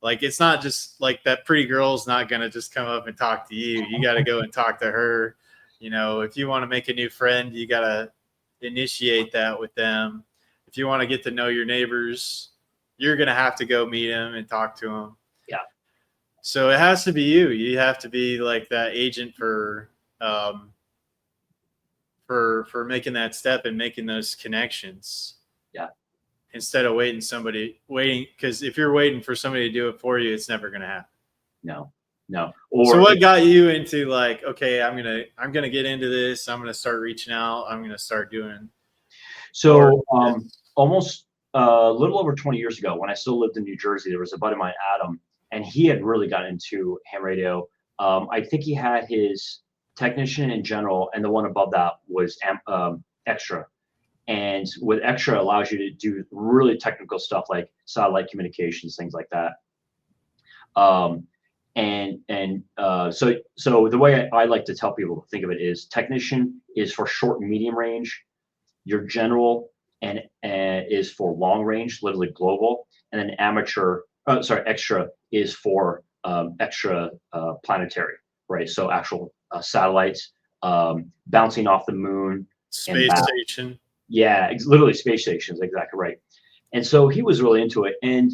like, it's not just like that pretty girl's not going to just come up and talk to you. You got to go and talk to her. If you want to make a new friend, you got to initiate that with them. If you want to get to know your neighbors, you're going to have to go meet them and talk to them. Yeah. So it has to be you. You have to be like that agent for making that step and making those connections. Yeah. Instead of waiting, because if you're waiting for somebody to do it for you, it's never going to happen. No. So what got you into like, okay, I'm gonna get into this. I'm gonna start reaching out. I'm gonna start doing. So almost a little over 20 years ago, when I still lived in New Jersey, there was a buddy of mine, Adam, and he had really gotten into ham radio. I think he had his technician in general, and the one above that was extra. And with extra, allows you to do really technical stuff like satellite communications, things like that. So the way I like to tell people to think of it is, technician is for short and medium range, your general and is for long range, literally global, and then extra is for extra planetary, right? So actual satellites bouncing off the moon, space station. Yeah, literally space stations, exactly right. And so he was really into it, and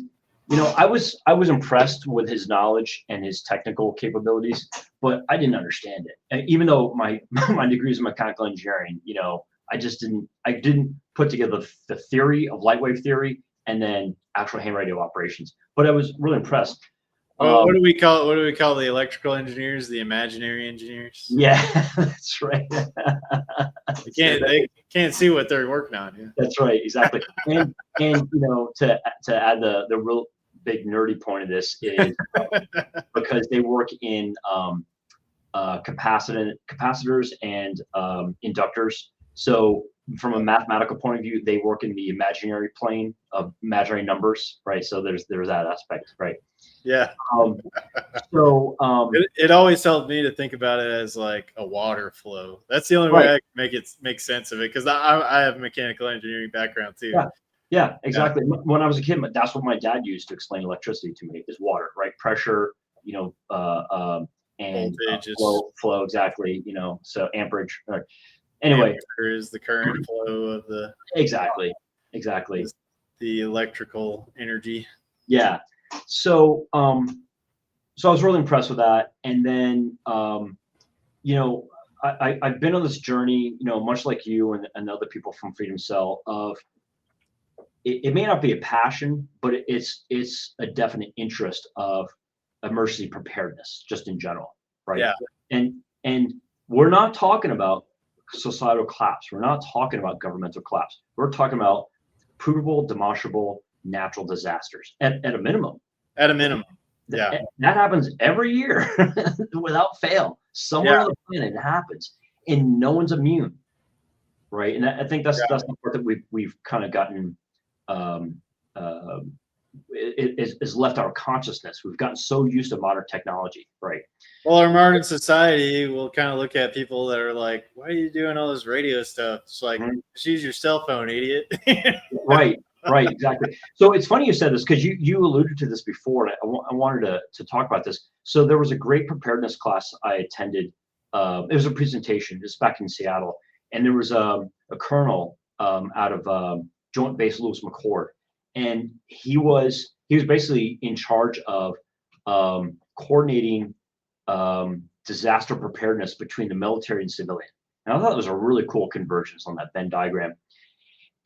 I was impressed with his knowledge and his technical capabilities, but I didn't understand it. And even though my degree is in mechanical engineering, I didn't put together the theory of light wave theory and then actual ham radio operations. But I was really impressed. What do we call the electrical engineers? The imaginary engineers? Yeah, that's right. They can't see what they're working on. Yeah. That's right, exactly. And to add the real big nerdy point of this is because they work in capacitors and inductors. So from a mathematical point of view, they work in the imaginary plane of imaginary numbers, right? So there's that aspect, right? Yeah. It always helped me to think about it as like a water flow. That's the only way I can make sense of it, because I have a mechanical engineering background too. Yeah, exactly. When I was a kid, that's what my dad used to explain electricity to me is water, right? Pressure, and Voltage is flow exactly, so amperage. Anyway, ampere is the current flow of exactly, exactly. the electrical energy. Yeah. So, so I was really impressed with that. And then, I've been on this journey, much like you and other people from Freedom Cell of it may not be a passion, but it's a definite interest of emergency preparedness just in general, right? Yeah. And we're not talking about societal collapse. We're not talking about governmental collapse. We're talking about provable, demonstrable natural disasters at a minimum. At a minimum. Yeah. That happens every year without fail. Somewhere on the planet it happens, and no one's immune, right? And I think that's the part that we've kind of gotten is left our consciousness. We've gotten so used to modern technology, right? Well, our modern society will kind of look at people that are like, "Why are you doing all this radio stuff?" It's like, just use your cell phone, idiot. Right, exactly. So it's funny you said this because you alluded to this before, and I wanted to talk about this. So there was a great preparedness class I attended. It was a presentation. It was back in Seattle, and there was a colonel out of Joint Base Lewis McChord, and he was basically in charge of coordinating disaster preparedness between the military and civilian. And I thought it was a really cool convergence on that Venn diagram.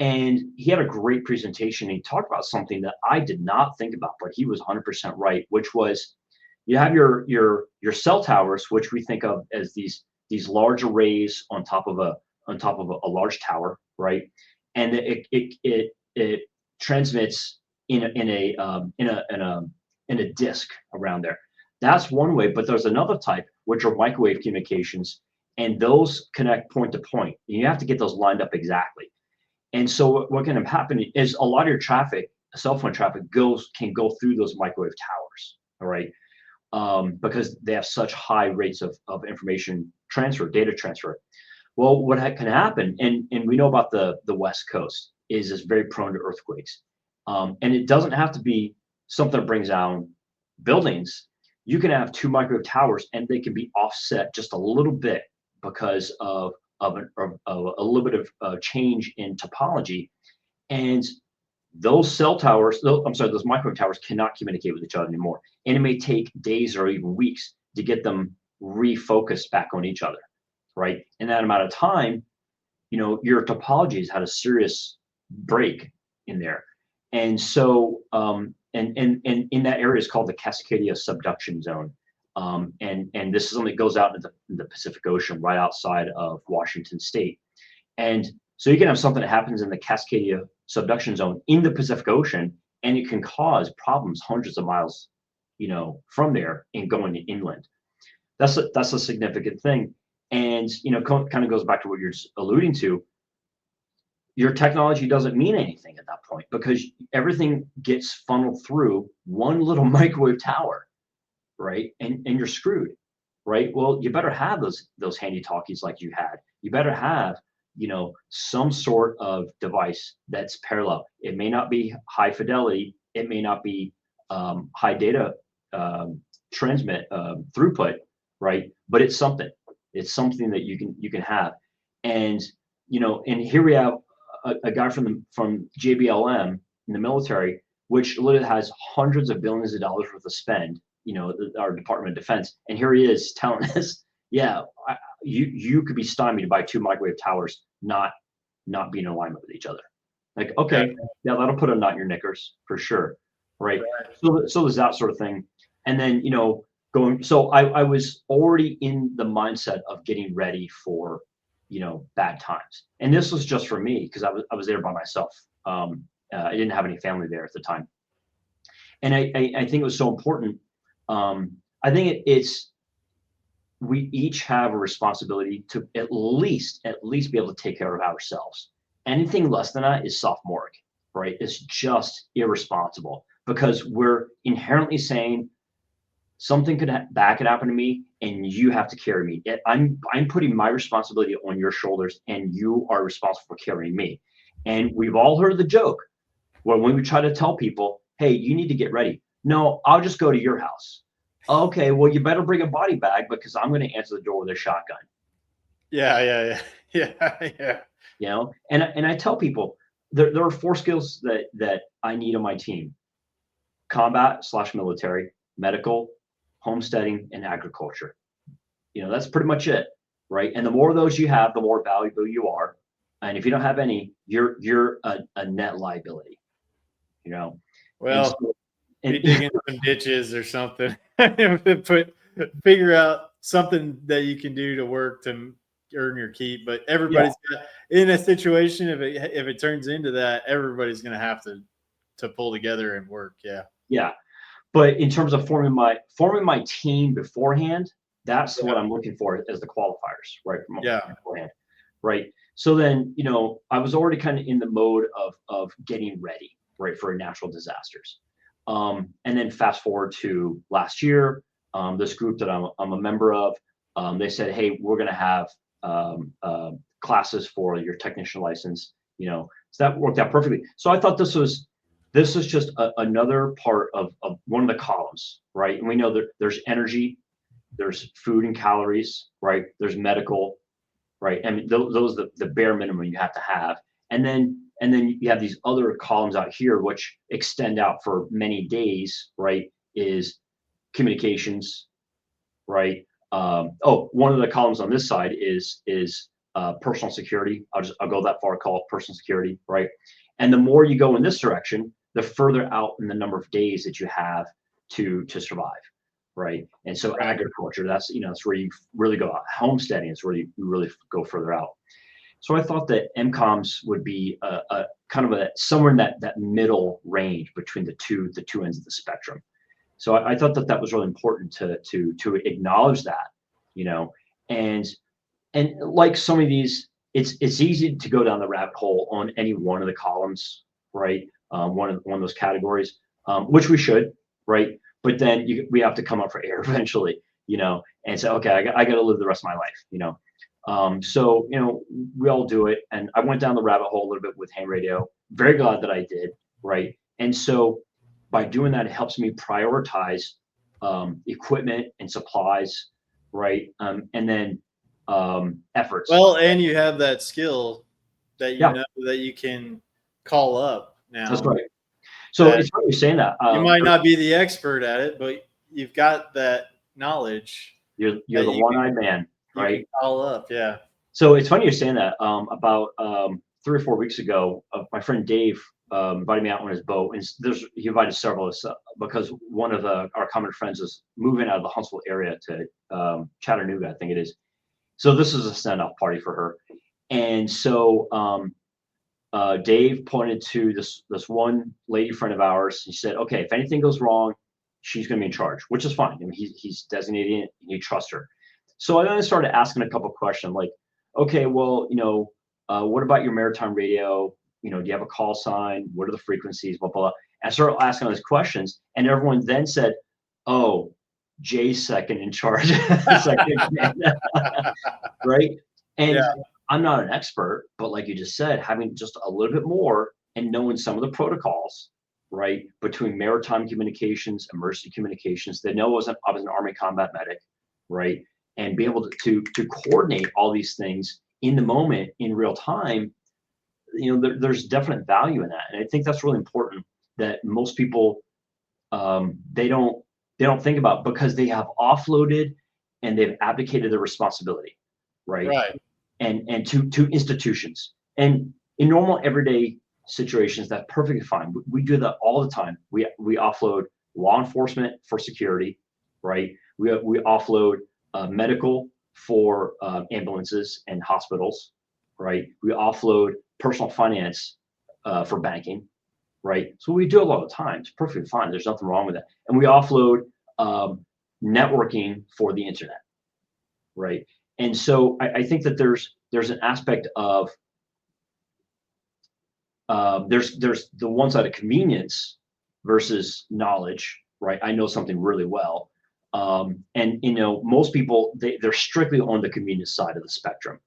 And he had a great presentation. He talked about something that I did not think about, but he was 100% right, which was you have your cell towers, which we think of as these large arrays on top of a large tower, right? And it transmits in a disk around there. That's one way, but there's another type, which are microwave communications, and those connect point to point. And you have to get those lined up exactly. And so what can happen is a lot of your traffic, cell phone traffic, can go through those microwave towers, all right? Because they have such high rates of information transfer, data transfer. Well, what can happen, and we know about the West Coast, is it's very prone to earthquakes. And it doesn't have to be something that brings down buildings. You can have two microwave towers, and they can be offset just a little bit because of a little bit of change in topology, and those those microwave towers cannot communicate with each other anymore, and it may take days or even weeks to get them refocused back on each other, right? In that amount of time, your topology has had a serious break in there, and so and in that area is called the Cascadia subduction zone. And this is something that goes out into the Pacific Ocean right outside of Washington State. And so you can have something that happens in the Cascadia subduction zone in the Pacific Ocean, and it can cause problems hundreds of miles, from there and going inland. That's a significant thing. And, kind of goes back to what you're alluding to. Your technology doesn't mean anything at that point because everything gets funneled through one little microwave tower, right? And you're screwed, right? Well, you better have those handy talkies like you had. You better have, some sort of device that's parallel. It may not be high fidelity. It may not be high data transmit throughput, right? But it's something. It's something that you can have. And and here we have a guy from JBLM in the military, which literally has hundreds of billions of dollars worth of spend. Our Department of Defense, and here he is telling us, yeah, you could be stymied by two microwave towers not being in alignment with each other. Like, okay, yeah, that'll put a knot in your knickers for sure, right? So there's that sort of thing, and then going. So I was already in the mindset of getting ready for bad times, and this was just for me because I was there by myself. I didn't have any family there at the time, and I think it was so important. I think we each have a responsibility to at least be able to take care of ourselves. Anything less than that is sophomoric, right? It's just irresponsible because we're inherently saying something bad could happen to me, and you have to carry me. I'm putting my responsibility on your shoulders, and you are responsible for carrying me. And we've all heard the joke, When we try to tell people, hey, you need to get ready. No, I'll just go to your house. Okay, well, you better bring a body bag because I'm going to answer the door with a shotgun. Yeah, yeah, yeah, yeah, yeah. You know, and I tell people there are 4 skills that I need on my team: combat/military, medical, homesteading, and agriculture. You know, that's pretty much it, right? And the more of those you have, the more valuable you are. And if you don't have any, you're a net liability. You know, and Well, so be and digging some ditches or something. Put figure out something that you can do to work to earn your keep. But yeah, everybody's got, in a situation, if it turns into that, everybody's going to have to pull together and work. Yeah. yeah. But in terms of forming my team beforehand, that's what Yeah. I'm looking for as the qualifiers, right? From Yeah. beforehand, right? So then, I was already kind of in the mode of getting ready, right, for natural disasters. And then fast forward to last year, this group that I'm a member of, they said, hey, we're going to have classes for your technician license, so that worked out perfectly. So I thought this is just another part of one of the columns, right? And we know that there's energy, there's food and calories, right? There's medical, right? I mean, those are the bare minimum you have to have. And then you have these other columns out here, which extend out for many days, right? Is communications, right? One of the columns on this side is personal security. I'll go that far, call it personal security, right? And the more you go in this direction, the further out in the number of days that you have to survive, right? And so Right. agriculture, that's where you really go out. Homesteading is where you really go further out. So I thought that MCOMs would be a kind of somewhere in that middle range between the two ends of the spectrum. So I thought that was really important to acknowledge that, you know, and like some of these, it's easy to go down the rabbit hole on any one of the columns, right? One of those categories, which we should, right? But then we have to come up for air eventually, and say, okay, I got to live the rest of my life. So we all do it, and I went down the rabbit hole a little bit with ham radio. Very glad that I did, right? And so by doing that, it helps me prioritize equipment and supplies, right? And then efforts. Well, and you have that skill that Yeah, that you can call up that's now. right. So That it's funny you're saying that. you might not be the expert at it, but you've got that knowledge You're that the one-eyed man, you can right? call up. Yeah. So it's funny you're saying that. About 3 or 4 weeks ago, my friend Dave invited me out on his boat, and he invited several of us because one of our common friends is moving out of the Huntsville area to Chattanooga, I think it is. So this is a send-off party for her, and so Dave pointed to this one lady friend of ours. He said, "Okay, if anything goes wrong, she's going to be in charge," which is fine. I mean, he's designating it. You trust her. So I then started asking a couple questions, like, "Okay, well, what about your maritime radio? Do you have a call sign? What are the frequencies? Blah blah." Blah. And I started asking all these questions, and everyone then said, "Oh, Jay's second in charge, second in command." Right? And Yeah. I'm not an expert, but like you just said, having just a little bit more and knowing some of the protocols, right, between maritime communications, emergency communications. They know I was an Army combat medic, right, and be able to coordinate all these things in the moment in real time. There's definite value in that, and I think that's really important that most people they don't think about because they have offloaded and they've abdicated their responsibility, right? Right. And to institutions. And in normal everyday situations, that's perfectly fine. We do that all the time. We offload law enforcement for security, right? We offload medical for ambulances and hospitals, right? We offload personal finance for banking, right? So we do it all the time. It's perfectly fine. There's nothing wrong with that. And we offload networking for the internet, right? And so I think that there's an aspect of there's the one side of convenience versus knowledge, right? I know something really well, and most people they're strictly on the convenience side of the spectrum,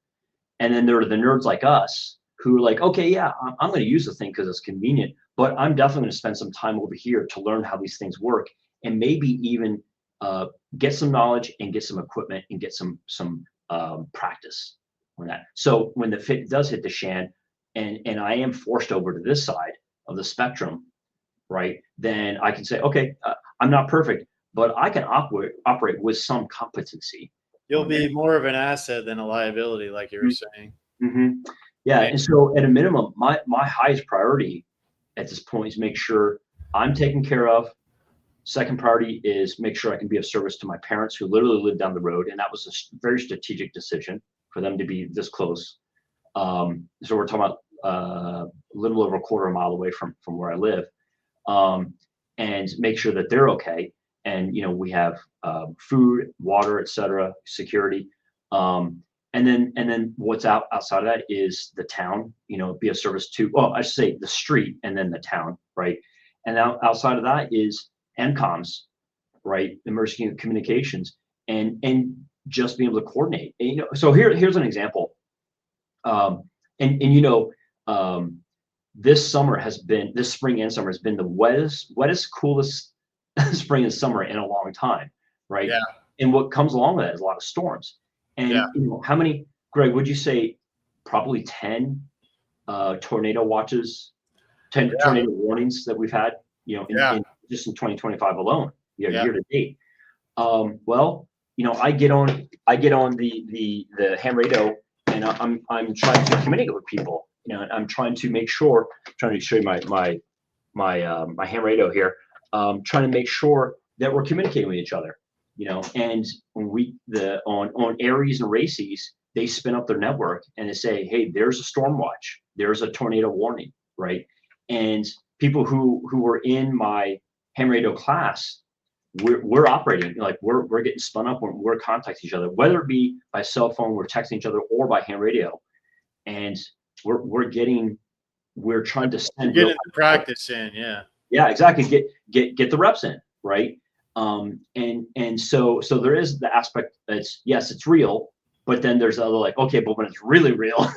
and then there are the nerds like us who are like, okay, yeah, I'm going to use the thing because it's convenient, but I'm definitely going to spend some time over here to learn how these things work, and maybe even get some knowledge and get some equipment and get some practice on that. So when the fit does hit the shan, and I am forced over to this side of the spectrum, right? Then I can say, okay, I'm not perfect, but I can operate with some competency You'll on there. be more of an asset than a liability, like you were saying. Mm-hmm. Yeah, and so at a minimum, my highest priority at this point is make sure I'm taken care of. Second priority is make sure I can be of service to my parents who literally live down the road, and that was a very strategic decision for them to be this close. So we're talking about a little over a quarter of a mile away from where I live, and make sure that they're okay. And we have food, water, etc., security. And then what's outside of that is the town. Be of service to. Well, I should say the street, and then the town, right? And outside of that is NCOMs, right? Emergency communications, and just being able to coordinate. And, so here's an example. And this spring and summer has been the wettest, coolest spring and summer in a long time, right? Yeah. And what comes along with that is a lot of storms. And Yeah. how many, Greg, would you say probably 10 tornado watches, 10 tornado warnings that we've had, in just in 2025 alone, year to date. Well, I get on the ham radio, and I'm trying to communicate with people. I'm trying to make sure. Trying to show you my ham radio here. Trying to make sure that we're communicating with each other. And when on Aries and Races, they spin up their network and they say, hey, there's a storm watch, there's a tornado warning, right? And people who were in my ham radio class, we're operating like we're getting spun up when we're contacting each other, whether it be by cell phone, we're texting each other, or by ham radio, and we're trying to send You're getting the practice in, yeah, exactly, get the reps in, right? And so there is the aspect that's, yes, it's real, but then there's other, like, okay, but when it's really real,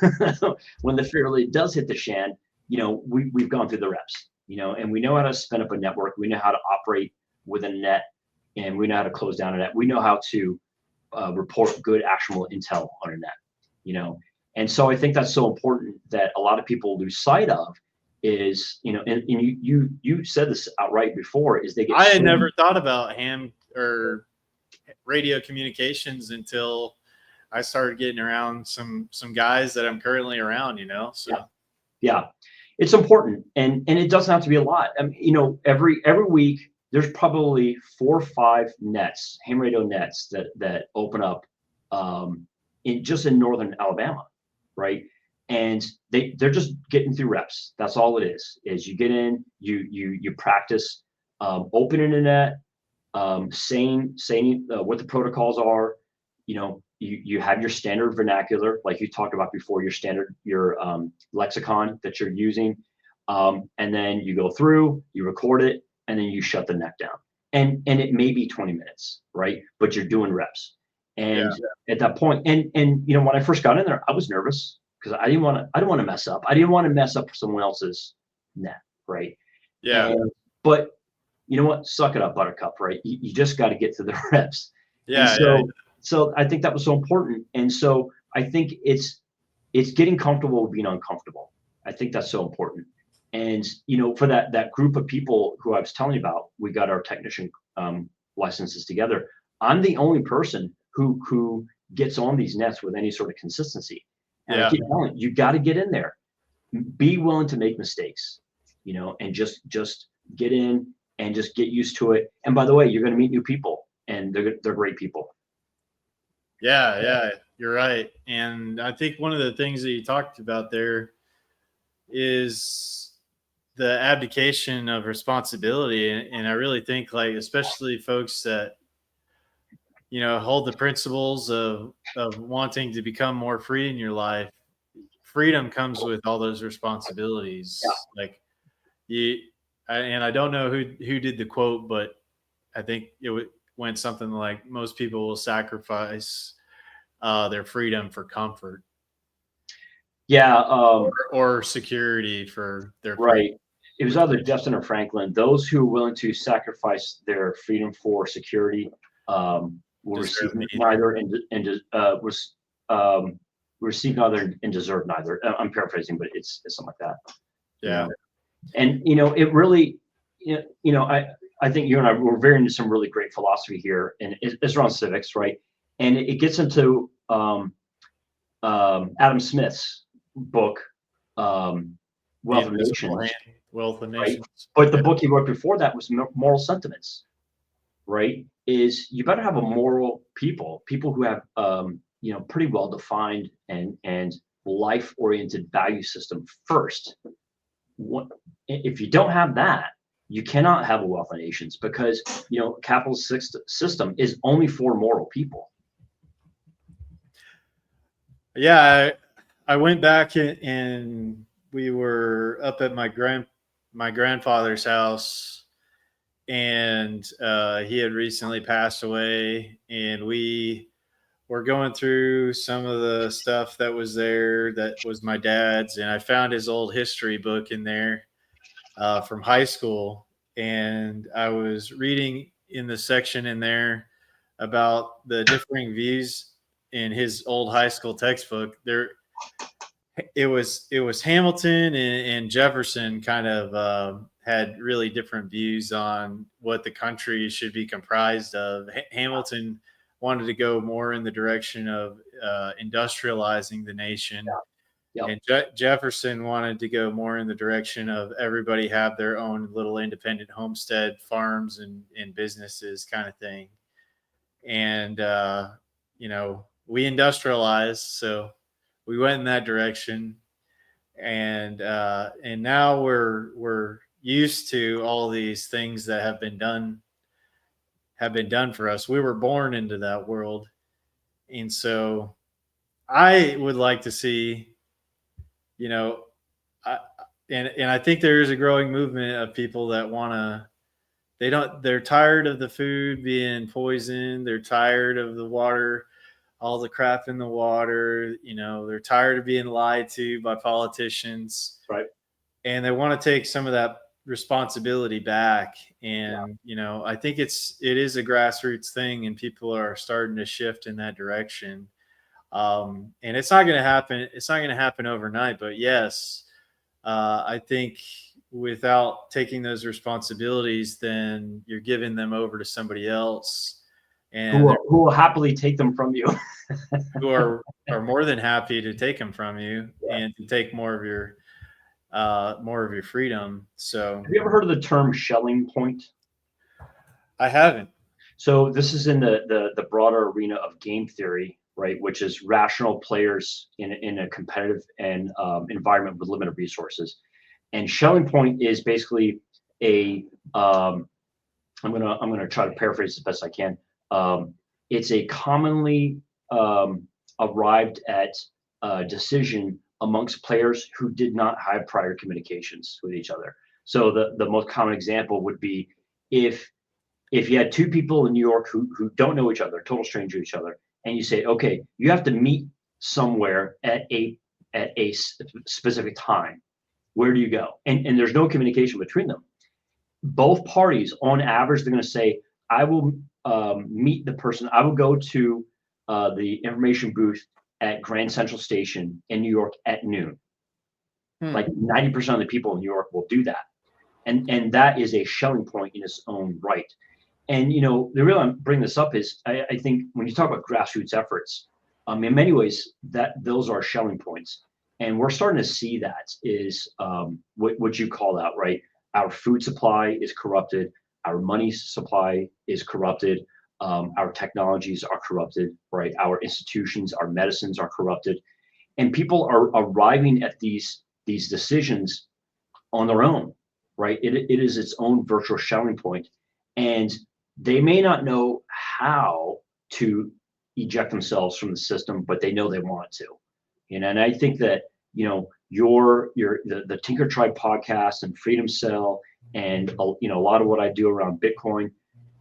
when the fear really does hit the shan, we've gone through the reps, and we know how to spin up a network, we know how to operate with a net, and we know how to close down a net, we know how to report good actionable intel on a net, and so I think that's so important that a lot of people lose sight of is, and you said this outright before, is they get I had never thought about ham or radio communications until I started getting around some guys that I'm currently around, so yeah, it's important, and it doesn't have to be a lot. I mean, every week there's probably 4 or 5 nets, ham radio nets that open up in northern Alabama, right? And they're just getting through reps. That's all it is you get in, you practice opening a net, saying what the protocols are. You have your standard vernacular, like you talked about before, your lexicon that you're using, and then you go through, you record it, and then you shut the net down. And it may be 20 minutes, right? But you're doing reps. And at that point, and when I first got in there, I was nervous because I didn't want to mess up. I didn't want to mess up someone else's net, right? Yeah. But you know what? Suck it up, Buttercup, right? You just got to get to the reps. Yeah. So I think that was so important. And so I think it's getting comfortable with being uncomfortable. I think that's so important. And for that group of people who I was telling you about, we got our technician licenses together. I'm the only person who gets on these nets with any sort of consistency. And I keep telling you got to get in there, be willing to make mistakes, and just get in and just get used to it. And by the way, you're going to meet new people, and they're great people. Yeah, you're right. And I think one of the things that you talked about there is the abdication of responsibility. And I really think, like, especially folks that, hold the principles of wanting to become more free in your life, freedom comes with all those responsibilities. Yeah. Like and I don't know who did the quote, but I think it went something like, most people will sacrifice their freedom for comfort. Yeah, or security for their freedom, right. It was which either Jefferson or Franklin. Those who were willing to sacrifice their freedom for security will receive deserve neither. neither was receive neither and deserve neither. I'm paraphrasing, but it's something like that. You Yeah. know, and it really, I think you and I were very into some really great philosophy here, and it's around civics, right? And it gets into Adam Smith's book, The Wealth of Invisible Nations, Hand, Wealth of right? Nations. But the Yeah. book he wrote before that was Moral Sentiments, right? Is you better have a moral people who have pretty well defined and life oriented value system first. What, if you don't have that, you cannot have a wealth of nations because capitalist system is only for moral people. Yeah, I went back and we were up at my grandfather's house, and he had recently passed away, and we were going through some of the stuff that was there that was my dad's, and I found his old history book in there from high school, and I was reading in the section in there about the differing views in his old high school textbook. It was Hamilton and Jefferson kind of had really different views on what the country should be comprised of. Hamilton wanted to go more in the direction of industrializing the nation, Yep. and Jefferson wanted to go more in the direction of everybody have their own little independent homestead farms and businesses kind of thing. And we industrialized, so we went in that direction, and now we're used to all these things that have been done for us. We were born into that world, and so I would like to see, you know, I, and I think there is a growing movement of people that want to. They're tired of the food being poisoned. They're tired of the water, all the crap in the water. They're tired of being lied to by politicians, Right. and they want to take some of that responsibility back. Yeah. And I think it is a grassroots thing, and people are starting to shift in that direction. And it's not going to happen. It's not going to happen overnight. But yes, I think without taking those responsibilities, then you're giving them over to somebody else, and Who will happily take them from you? who are more than happy to take them from you Yeah. and to take more of your freedom. So Have you ever heard of the term Schelling point? I haven't. So this is in the broader arena of game theory, right? Which is rational players in a competitive and environment with limited resources. And Schelling point is basically a I'm gonna try to paraphrase as best I can. It's a commonly arrived at decision amongst players who did not have prior communications with each other. So the most common example would be if you had two people in New York who don't know each other, total stranger to each other, and you say, okay, you have to meet somewhere at a specific time. Where do you go? And there's no communication between them. Both parties, on average, they're going to say, I will meet the person. I will go to the information booth at Grand Central Station in New York at noon. Like 90% of the people in New York will do that. And that is a Schelling point in its own right. And the reason I'm bringing this up is I think when you talk about grassroots efforts, in many ways those are Schelling points, and we're starting to see that is what you call out, right? Our food supply is corrupted, our money supply is corrupted, our technologies are corrupted, right? Our institutions, our medicines are corrupted, and people are arriving at these decisions on their own, right? It is its own virtual Schelling point, and they may not know how to eject themselves from the system, but they know they want to. And I think that the Tinker Tribe podcast and Freedom Cell and a lot of what I do around Bitcoin,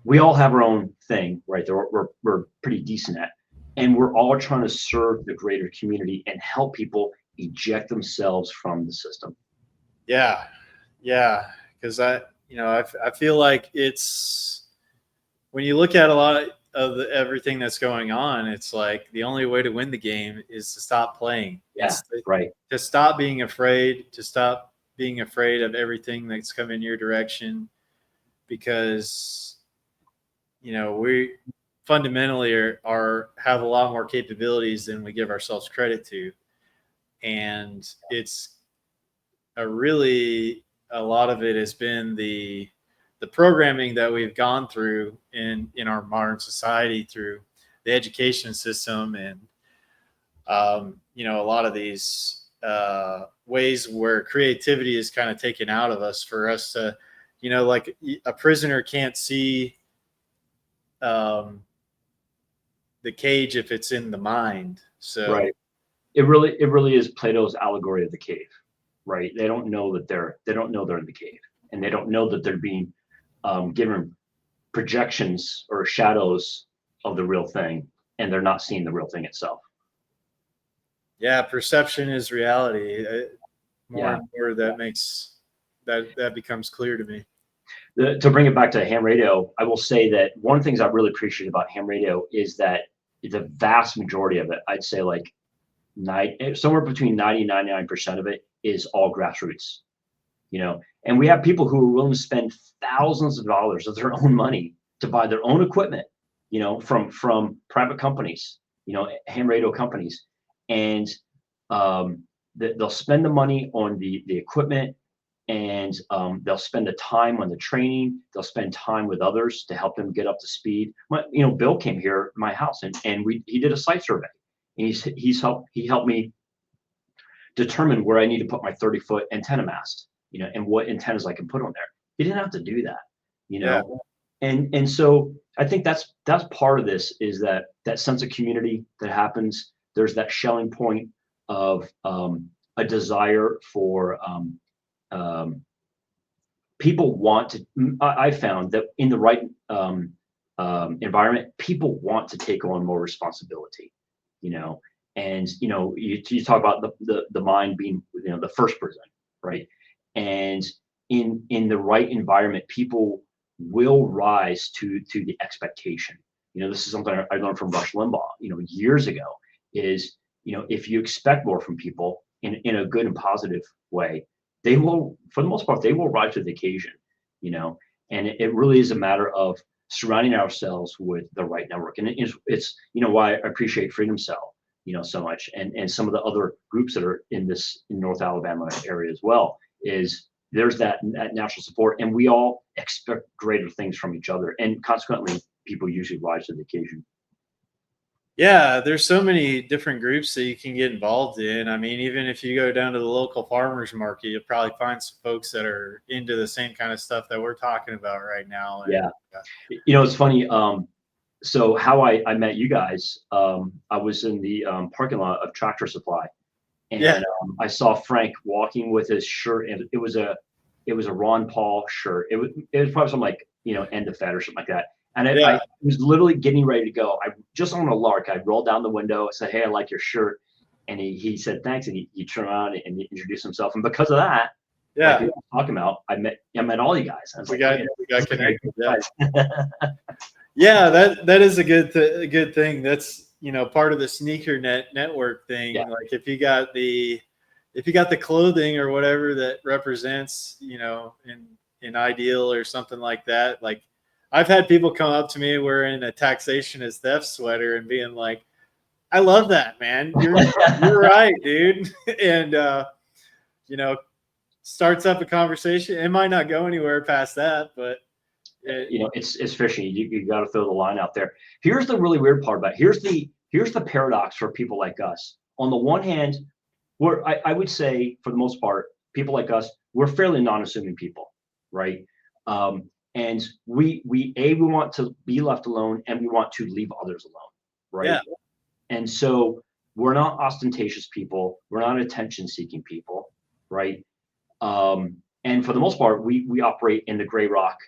we all have our own thing, right? That we're pretty decent at, and we're all trying to serve the greater community and help people eject themselves from the system. Yeah, yeah, because I feel like it's when you look at a lot of everything that's going on, it's like the only way to win the game is to stop playing. Yeah, It's right. to stop being afraid, to stop being afraid of everything that's coming your direction, because we fundamentally are have a lot more capabilities than we give ourselves credit to, and it's a lot of it has been the programming that we've gone through in our modern society through the education system, and a lot of these ways where creativity is kind of taken out of us for us to, like a prisoner can't see um, the cage if it's in the mind. So Right. It really is Plato's allegory of the cave, right? They don't know they're in the cave, and they don't know that they're being given projections or shadows of the real thing, and they're not seeing the real thing itself. yeah, perception is reality. More Yeah. and more that becomes clear to me. To bring it back to ham radio, I will say that one of the things I really appreciate about ham radio is that the vast majority of it, I'd say like somewhere between 90 and 99% of it is all grassroots, and we have people who are willing to spend thousands of dollars of their own money to buy their own equipment, from private companies, ham radio companies, and they'll spend the money on the equipment, and they'll spend the time on the training. They'll spend time with others to help them get up to speed. Bill came here to my house, and he did a site survey, and he helped me determine where I need to put my 30-foot antenna mast, and what antennas I can put on there. He didn't have to do that, you Yeah. know. And so I think that's part of this, is that sense of community that happens. There's that Schelling point of a desire for people want to. I found that in the right environment, people want to take on more responsibility, you know. And you talk about the mind being, the first person, right? And in the right environment, people will rise to the expectation. This is something I learned from Rush Limbaugh, years ago. Is if you expect more from people in a good and positive way, they will, for the most part, they will rise to the occasion. And it really is a matter of surrounding ourselves with the right network. And it's why I appreciate Freedom Cell, so much, and some of the other groups that are in North Alabama area as well. Is there's that natural support, and we all expect greater things from each other, and consequently, people usually rise to the occasion. Yeah, there's so many different groups that you can get involved in. I mean, even if you go down to the local farmers market, you'll probably find some folks that are into the same kind of stuff that we're talking about right now. And Yeah, it's funny. So how I met you guys, I was in the parking lot of Tractor Supply, yeah, and I saw Frank walking with his shirt, and it was a Ron Paul shirt. It was probably something like End of Fed or something like that. And I yeah, was literally getting ready to go. I just on a lark, I rolled down the window, said, "Hey, I like your shirt," and he said thanks, and he turned around and he introduced himself. And because of that, like we yeah. were talking about, I met all you guys. I was We like, got "Okay, we got connected. Yeah, guys." yeah. That is a good thing. That's part of the sneaker network Yeah, thing. Like if you got the clothing or whatever that represents in ideal or something like that. Like I've had people come up to me wearing a taxation is theft sweater and being like, I love that, man. You're right, dude. And you know, starts up a conversation. It might not go anywhere past that, but it's fishy. You got to throw the line out there. Here's the really weird part about it. Here's the paradox for people like us. On the one hand, I would say, for the most part, people like us, we're fairly non-assuming people, right? And we want to be left alone, and we want to leave others alone, right? yeah, And so we're not ostentatious people. We're not attention-seeking people, right? And for the most part, we operate in the gray rock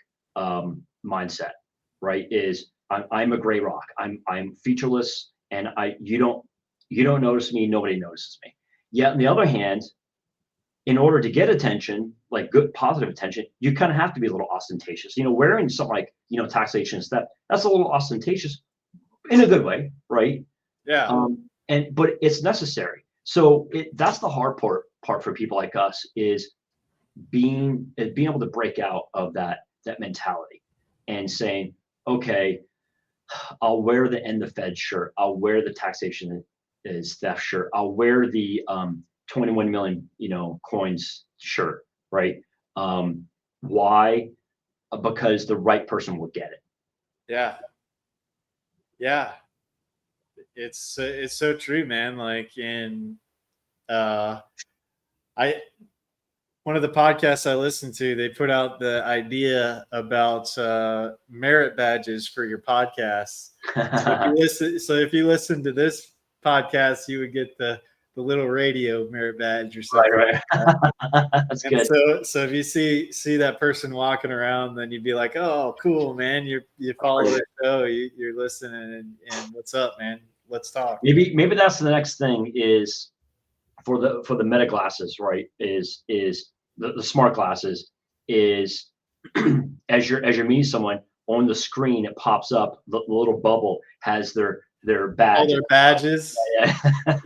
mindset, right? Is I'm a gray rock. I'm featureless, and you don't notice me. Nobody notices me. Yet on the other hand, in order to get attention, like good positive attention, you kind of have to be a little ostentatious. Wearing something like taxation stuff, that's a little ostentatious in a good way, right? Yeah. But it's necessary. So that's the hard part for people like us is being able to break out of that mentality and saying, okay, I'll wear the end the Fed shirt. I'll wear the taxation is theft shirt. I'll wear the 21 million coins shirt, right? Why? Because the right person will get it. Yeah. Yeah. It's so true, man. Like one of the podcasts I listened to, they put out the idea about merit badges for your podcasts. So if you listen to this podcast, you would get the little radio merit badge or something. Right. That's and good. So if you see that person walking around, then you'd be like, oh, cool, man. You follow the show, you're listening, and what's up, man? Let's talk. Maybe that's the next thing is for the meta glasses, right? Is the smart glasses is as you're meeting someone on the screen, it pops up the little bubble has their badge. All their badges.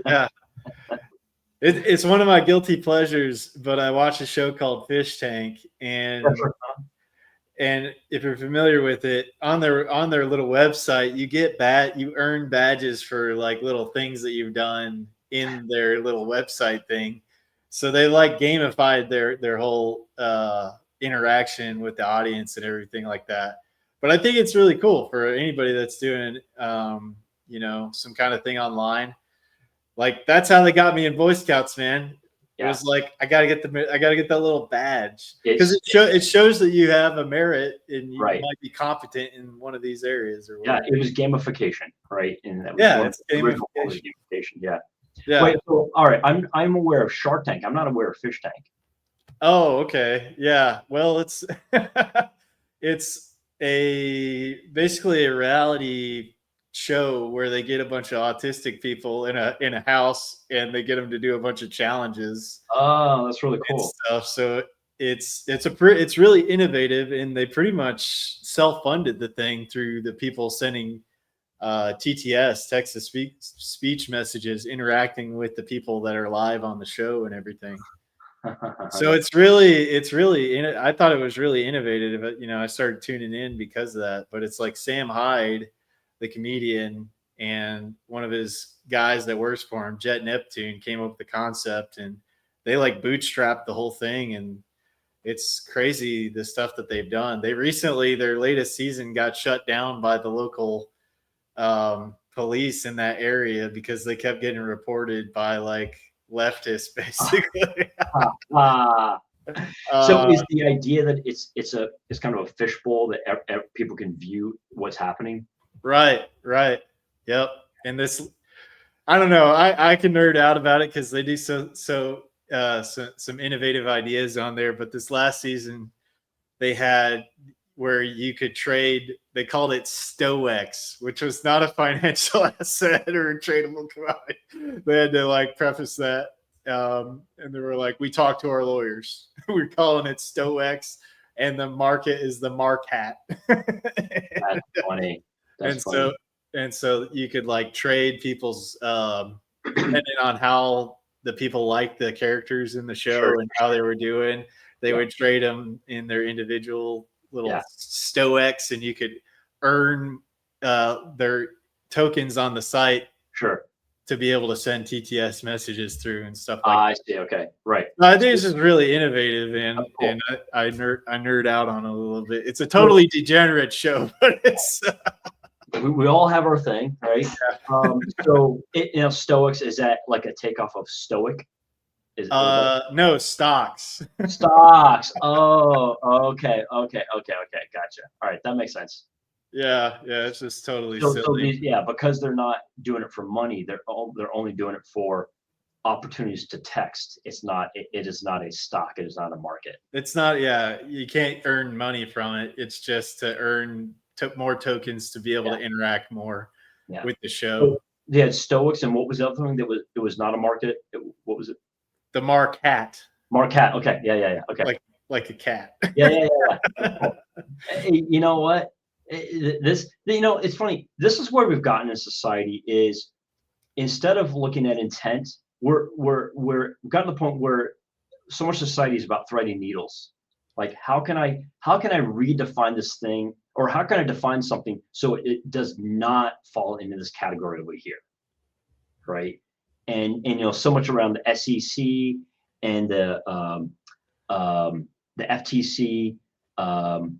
Yeah. It's one of my guilty pleasures, but I watch a show called Fish Tank, and if you're familiar with it, on their little website, you earn badges for like little things that you've done in their little website thing. So they like gamified their whole interaction with the audience and everything like that. But I think it's really cool for anybody that's doing some kind of thing online. Like that's how they got me in Boy Scouts, man. It was like I gotta get that little badge because it shows that you have a merit and you might be competent in one of these areas or whatever. Yeah, it was gamification, right? And that was it's gamification. Yeah. Wait, so all right, I'm aware of Shark Tank. I'm not aware of Fish Tank. Oh, okay. Yeah. Well, it's it's basically a reality show where they get a bunch of autistic people in a house and they get them to do a bunch of challenges. Oh, that's really cool. Stuff. So it's really innovative, and they pretty much self-funded the thing through the people sending TTS, text to speech messages, interacting with the people that are live on the show and everything. So it's really I thought it was really innovative, but I started tuning in because of that. But it's like Sam Hyde, the comedian, and one of his guys that works for him, Jet Neptune, came up with the concept, and they like bootstrapped the whole thing. And it's crazy the stuff that they've done. They recently, their latest season got shut down by the local police in that area because they kept getting reported by like leftists, basically. So is the idea that it's kind of a fishbowl that people can view what's happening? Right. Yep. And this, I don't know. I can nerd out about it because they do some innovative ideas on there. But this last season, they had where you could trade. They called it Stowex, which was not a financial asset or a tradable commodity. They had to like preface that, and they were like, "We talked to our lawyers. We're calling it Stowex, and the market is the Mark hat." That's funny. And so you could like trade people's depending on how the people liked the characters in the show and how they were doing, they would trade them in their individual little Stowex, and you could earn their tokens on the site to be able to send TTS messages through and stuff like that. I see. Okay. Right. I think it's just really innovative, and I nerd out on it a little bit. It's a totally degenerate show, but it's we all have our thing, right? So Stoics, is that like a takeoff of Stoic? No, stocks. Stocks. Oh, okay. Gotcha. All right, that makes sense. Yeah, it's just totally silly. So because they're not doing it for money, they're only doing it for opportunities to text. It is not a stock. It is not a market. It's not. Yeah, you can't earn money from it. It's just to earn more tokens to be able to interact more with the show. they had Stoics, and what was the other thing that was, it was not a market? What was it? The Marquette, Marquette. Okay. Yeah. Okay. like a cat. Yeah. Cool. You know what? This, it's funny. This is where we've gotten in society is, instead of looking at intent, we've gotten to the point where so much society is about threading needles. Like, how can I redefine this thing, or how can I define something so it does not fall into this category over here, right? And so much around the SEC and the FTC, and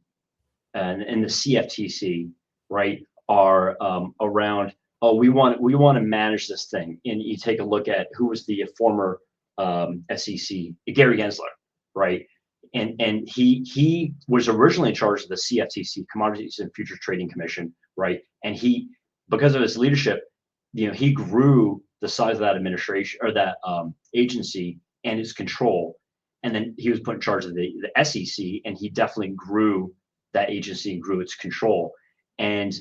the CFTC, right, are around, oh, we want to manage this thing. And you take a look at who was the former SEC, Gary Gensler, right? And he was originally in charge of the CFTC, Commodities and Futures Trading Commission, right? And he, because of his leadership, he grew the size of that administration, or that agency, and its control. And then he was put in charge of the SEC, and he definitely grew that agency and grew its control. And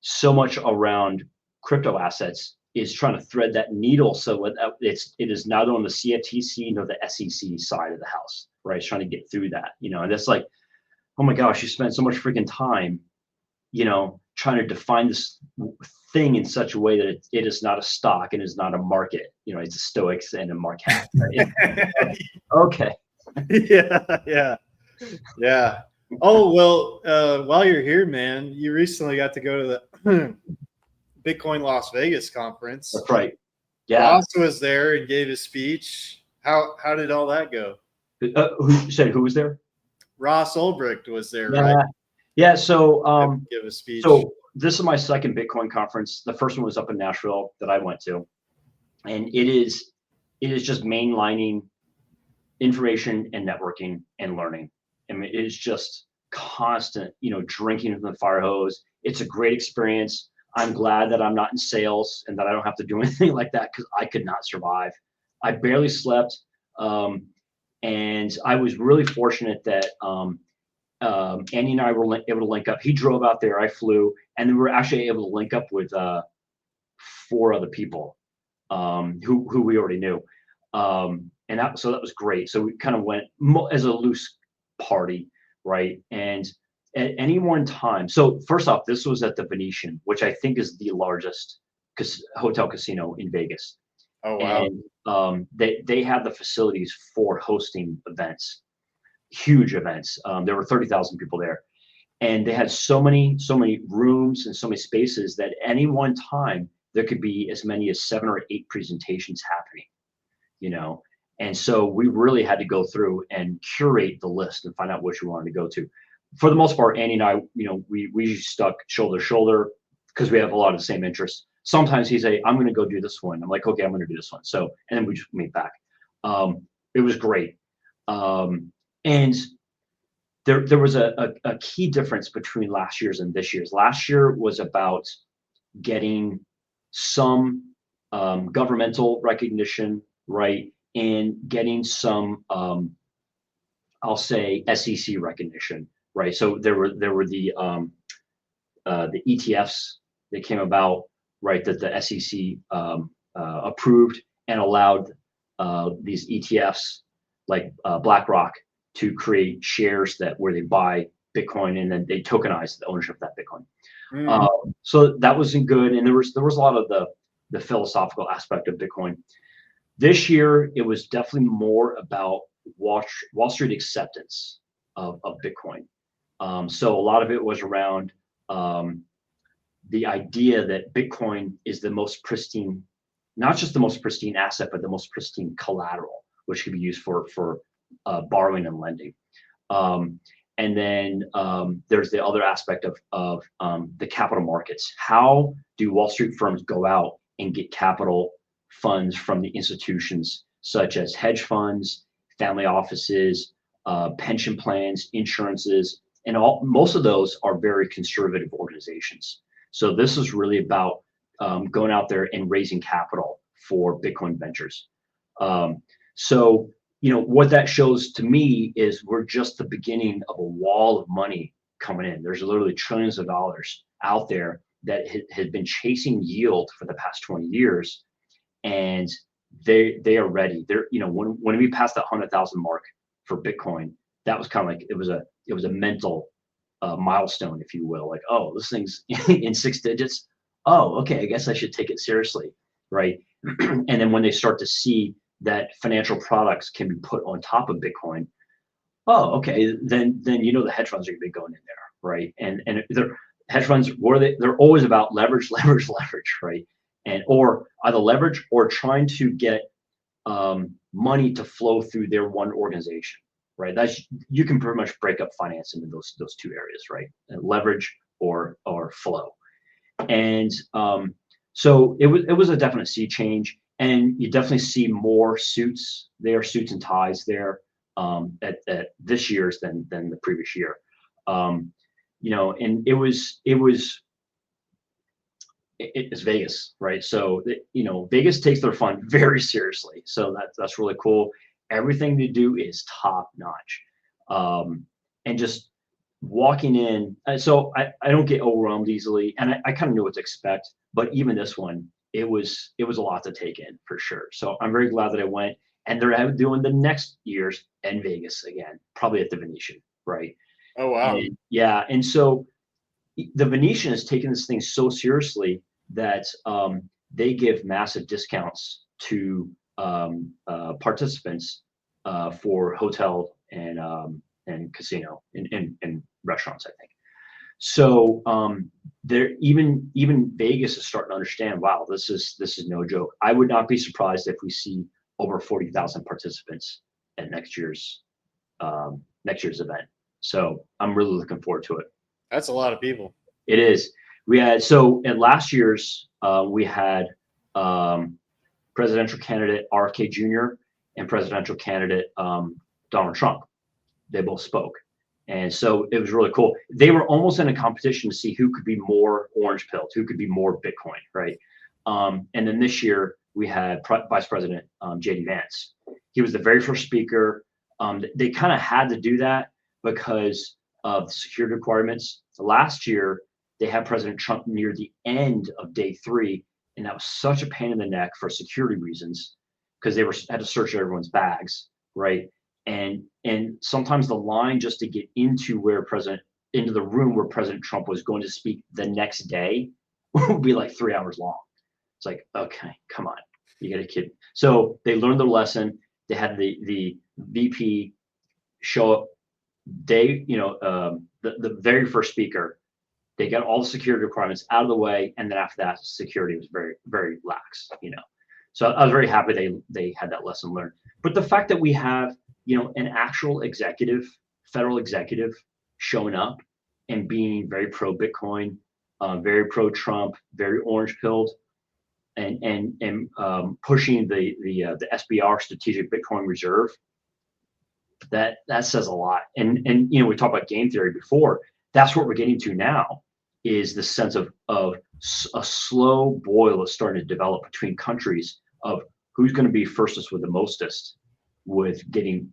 so much around crypto assets is trying to thread that needle, so it is neither on the CFTC nor the SEC side of the house, right? It's trying to get through that, and it's like, oh my gosh, you spent so much freaking time, trying to define this thing in such a way that it is not a stock and is not a market. It's a Stoics and a Marquette. Right? Okay. Yeah. Oh, well, while you're here, man, you recently got to go to the Bitcoin Las Vegas conference. That's right. Yeah. Ross was there and gave his speech. How did all that go? Who was there? Ross Ulbricht was there, yeah. right? Yeah. So give a speech. So this is my second Bitcoin conference. The first one was up in Nashville that I went to, and it is just mainlining information and networking and learning. I mean, it is just constant, drinking from the fire hose. It's a great experience. I'm glad that I'm not in sales and that I don't have to do anything like that, because I could not survive. I barely slept. And I was really fortunate that Andy and I were able to link up. He drove out there, I flew, and we were actually able to link up with 4 other people who we already knew. And so that was great. So we kind of went as a loose party, right? And at any one time, so first off, this was at the Venetian, which I think is the largest hotel casino in Vegas. Oh, wow. And they have the facilities for hosting events, huge events. There were 30,000 people there, and they had so many rooms and so many spaces that at any one time there could be as many as 7 or 8 presentations happening, And so we really had to go through and curate the list and find out which we wanted to go to. For the most part, Andy and I, we stuck shoulder to shoulder because we have a lot of the same interests. Sometimes he'd say, I'm going to go do this one. I'm like, okay, I'm going to do this one. So, and then we just meet back. It was great. And there was a key difference between last year's and this year's. Last year was about getting some governmental recognition, right, and getting some, I'll say, SEC recognition, right? So there were the ETFs that came about, right, that the SEC approved and allowed these ETFs like BlackRock to create shares where they buy Bitcoin and then they tokenize the ownership of that Bitcoin. So that wasn't good, and there was a lot of the philosophical aspect of Bitcoin. This year, it was definitely more about Wall Street acceptance of Bitcoin. So a lot of it was around the idea that Bitcoin is the most pristine, not just the most pristine asset, but the most pristine collateral, which can be used for borrowing and lending. And then there's the other aspect of the capital markets. How do Wall Street firms go out and get capital funds from the institutions such as hedge funds, family offices, pension plans, insurances, and most of those are very conservative organizations. So this is really about going out there and raising capital for Bitcoin ventures. So what that shows to me is we're just the beginning of a wall of money coming in. There's literally trillions of dollars out there that had been chasing yield for the past 20 years, and they are ready. They're, when we passed that 100,000 mark for Bitcoin, that was kind of like, it was a mental milestone, if you will. Like, oh, this thing's in 6 digits. Oh, okay, I guess I should take it seriously, right? And then when they start to see that financial products can be put on top of Bitcoin, oh, okay, then the hedge funds are gonna be going in there, right? And they're hedge funds, they're always about leverage, leverage, leverage, right? And or either leverage or trying to get money to flow through their one organization, right? You can pretty much break up finance into those two areas, right? Leverage or flow. And so it was a definite sea change, and you definitely see more suits and ties there at this year's than the previous year. And it's Vegas, right? So Vegas takes their fun very seriously. So that's really cool. Everything they do is top notch, and just walking in. So I don't get overwhelmed easily, and I kind of knew what to expect. But even this one, it was a lot to take in for sure. So I'm very glad that I went, and they're doing the next year's in Vegas again, probably at the Venetian, right? Oh wow. And yeah, and so the Venetian has taken this thing so seriously that they give massive discounts to participants for hotel and casino and restaurants, I think. So there, even Vegas is starting to understand. Wow, this is no joke. I would not be surprised if we see over 40,000 participants at next year's event. So I'm really looking forward to it. That's a lot of people. It is. We had, so at last year's, we had presidential candidate RFK Jr. and presidential candidate Donald Trump. They both spoke. And so it was really cool. They were almost in a competition to see who could be more orange pilled, who could be more Bitcoin, right? And then this year we had Vice President JD Vance. He was the very first speaker. They kind of had to do that because of the security requirements. So last year, they had President Trump near the end of day 3, and that was such a pain in the neck for security reasons because they had to search everyone's bags, right? And sometimes the line just to get into the room where President Trump was going to speak the next day would be like 3 hours long. It's like, okay, come on, you got to kid. So they learned their lesson. They had the VP show up. The very first speaker, they got all the security requirements out of the way, and then after that, security was very, very lax. So I was very happy they had that lesson learned. But the fact that we have an actual federal executive, showing up and being very pro Bitcoin, very pro Trump, very orange pilled, and pushing the SBR, Strategic Bitcoin Reserve, that says a lot. And we talked about game theory before. That's what we're getting to now, is the sense of a slow boil is starting to develop between countries of who's going to be firstest with the mostest with getting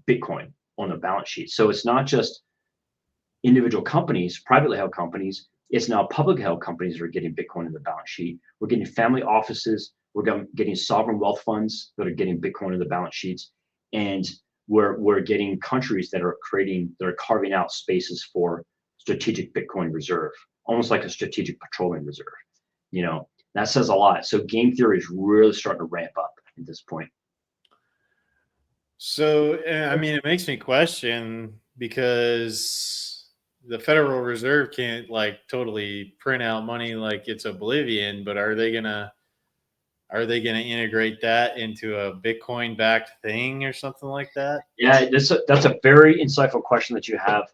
Bitcoin on the balance sheet. So it's not just individual companies, privately held companies. It's now publicly held companies that are getting Bitcoin on the balance sheet. We're getting family offices. We're getting sovereign wealth funds that are getting Bitcoin on the balance sheets. And we're getting countries that are carving out spaces for strategic Bitcoin reserve, almost like a strategic petroleum reserve. That says a lot. So game theory is really starting to ramp up at this point. So, I mean, it makes me question, because the Federal Reserve can't totally print out money like it's oblivion, but are they gonna integrate that into a Bitcoin backed thing or something like that? Yeah, that's a very insightful question that you have.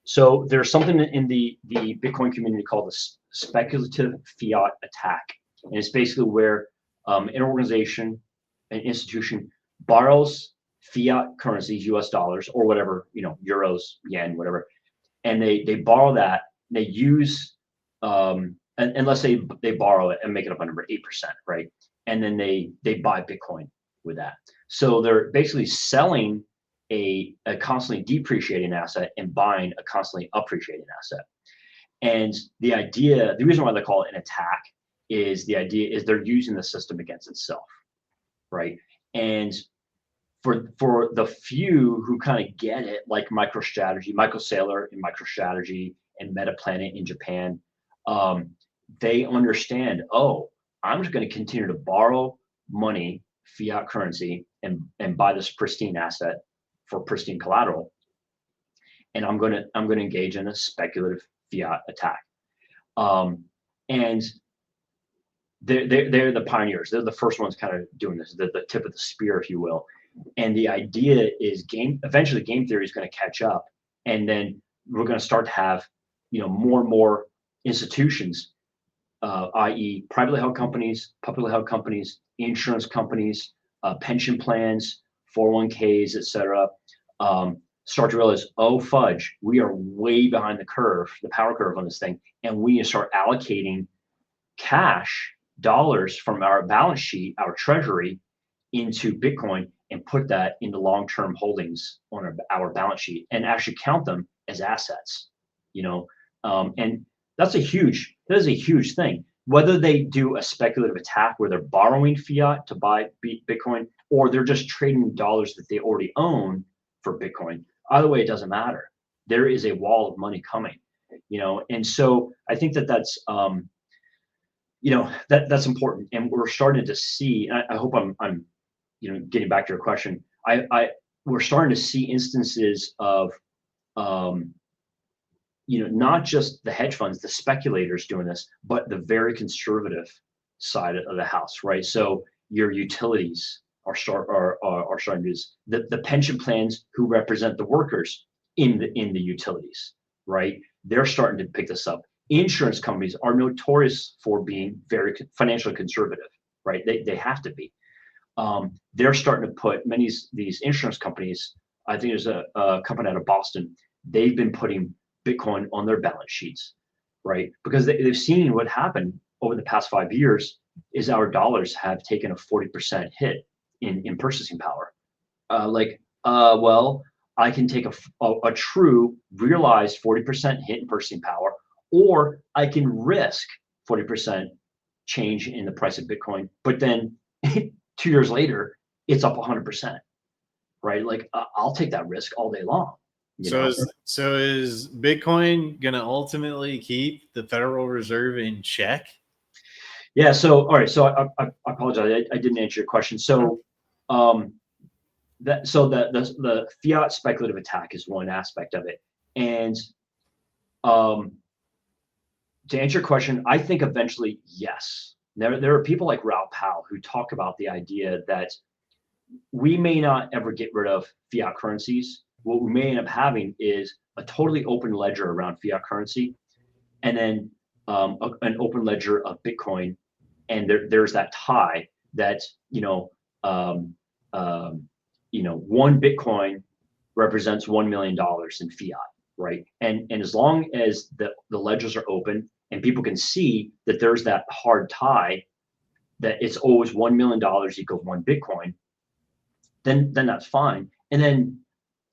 So there's something in the Bitcoin community called the speculative fiat attack. And it's basically where an organization, an institution, borrows fiat currencies, US dollars, or whatever, euros, yen, whatever, and they borrow that, and they use, and let's say they borrow it and make it up under 8%, right? And then they buy Bitcoin with that. So they're basically selling a constantly depreciating asset and buying a constantly appreciating asset. And the reason why they call it an attack is the idea is they're using the system against itself, right? And for the few who kind of get it, like MicroStrategy, Michael Saylor in MicroStrategy and MetaPlanet in Japan, they understand, oh, I'm just going to continue to borrow money, fiat currency, and buy this pristine asset for pristine collateral, and I'm going to engage in a speculative fiat attack. And they're the pioneers. They're the first ones kind of doing this. They're the tip of the spear, if you will. And the idea is eventually game theory is going to catch up, and then we're going to start to have, more and more institutions, i.e. privately held companies, publicly held companies, insurance companies, pension plans, 401ks, et cetera, start to realize, oh fudge, we are way behind the power curve on this thing, and we need to start allocating cash dollars from our balance sheet, our treasury, into Bitcoin, and put that into long-term holdings on our balance sheet and actually count them as assets, and that is a huge thing. Whether they do a speculative attack where they're borrowing fiat to buy Bitcoin, or they're just trading dollars that they already own for Bitcoin, either way, it doesn't matter. There is a wall of money coming, and so I think that's that's important, and we're starting to see. And I hope I'm getting back to your question. We're starting to see instances of not just the hedge funds, the speculators doing this, but the very conservative side of the house, right? So your utilities are starting to use the pension plans who represent the workers in the utilities, right? They're starting to pick this up. Insurance companies are notorious for being very financially conservative, right? They have to be. They're starting to put many of these insurance companies. I think there's a company out of Boston. They've been putting Bitcoin on their balance sheets, right? Because they've seen what happened over the past 5 years is our dollars have taken a 40% hit in purchasing power. Well, I can take a true realized 40% hit in purchasing power, or I can risk 40% change in the price of Bitcoin, but then 2 years later, it's up 100%, right? Like I'll take that risk all day long. So is Bitcoin going to ultimately keep the Federal Reserve in check? Yeah. So all right. So I apologize. I didn't answer your question. So the fiat speculative attack is one aspect of it, and to answer your question, I think eventually yes. There are people like Raoul Pal who talk about the idea that we may not ever get rid of fiat currencies. What we may end up having is a totally open ledger around fiat currency, and then an open ledger of Bitcoin, and there's that tie that one Bitcoin represents $1 million in fiat, right? And as long as the ledgers are open and people can see that there's that hard tie, that it's always $1 million equals one Bitcoin, then that's fine. And then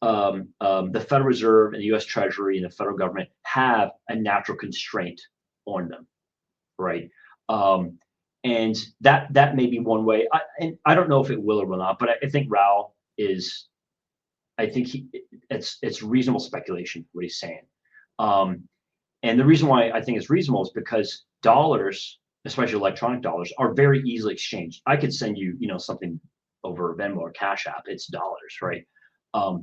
the Federal Reserve and the U.S. Treasury and the federal government have a natural constraint on them, right? And that may be one way. And I don't know if it will or will not, but I think Raoul is. I think it's reasonable speculation what he's saying. And the reason why I think it's reasonable is because dollars, especially electronic dollars, are very easily exchanged. I could send you, something over Venmo or Cash App. It's dollars, right?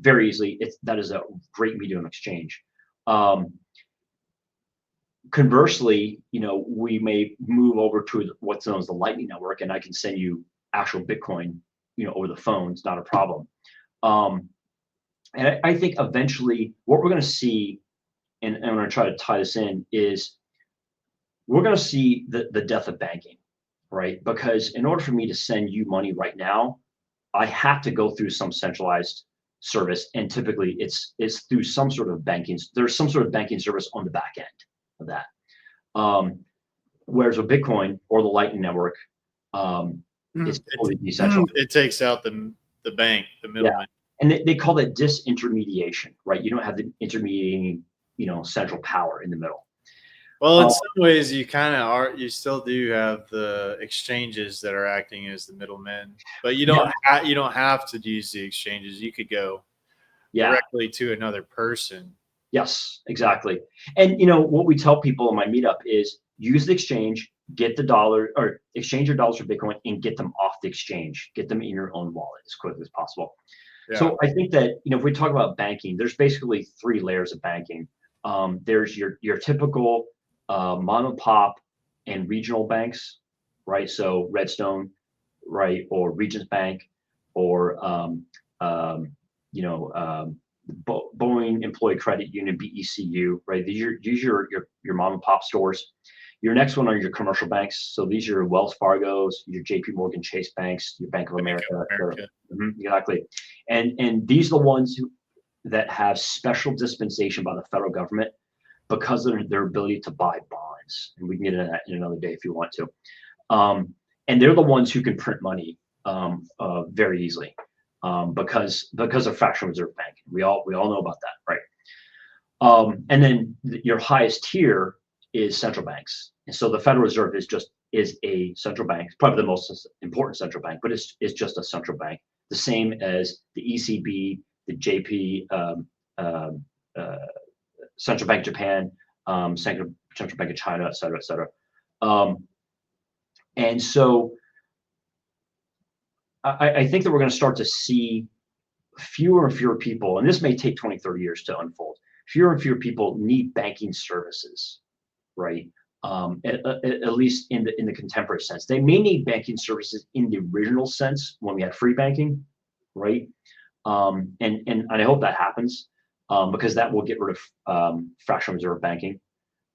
Very easily. That is a great medium of exchange. Conversely, we may move over to what's known as the Lightning Network, and I can send you actual Bitcoin, over the phone. It's not a problem. And I think eventually what we're going to see, and I'm going to try to tie this in, is we're going to see the death of banking, right? Because in order for me to send you money right now, I have to go through some centralized service, and typically it's through some sort of banking. There's some sort of banking service on the back end of that. Whereas with Bitcoin or the Lightning Network, it's totally decentralized. It takes out the bank, the middleman. Yeah. And they call that disintermediation, right? You don't have the intermediating, central power in the middle. Well, in Um, some ways, you kind of are. You still do have the exchanges that are acting as the middlemen, but you yeah, don't. You don't have to use the exchanges. You could go yeah. directly to another person. Yes, exactly. And you know what we tell people in my meetup is use the exchange, get the dollar or exchange your dollars for Bitcoin and get them off the exchange. Get them in your own wallet as quickly as possible. Yeah. So I think that if we talk about banking, there's basically three layers of banking. There's your typical mom and pop and regional banks, right? So Redstone, right, or Regions Bank, or um, you know Boeing Employee Credit Union (BECU), right? These are your mom and pop stores. Your next one are your commercial banks. So these are your Wells Fargo's, your JP Morgan Chase banks, your Bank of Bank America. of America. Exactly. And these are the ones that have special dispensation by the federal government because of their ability to buy bonds. And we can get into that in another day if you want to. And they're the ones who can print money very easily because of fractional reserve bank. We all know about that, right? And then your highest tier is central banks. And so the Federal Reserve is a central bank, probably the most important central bank, but it's just a central bank, the same as the ECB, the JP, uh, Central Bank Japan, Central Bank of China, et cetera, et cetera. Um, and so I think that we're going to start to see fewer and fewer people, and this may take 20, 30 years to unfold. Fewer and fewer people need banking services, right? At least in the contemporary sense, they may need banking services in the original sense when we had free banking, right? And I hope that happens because that will get rid of fractional reserve banking,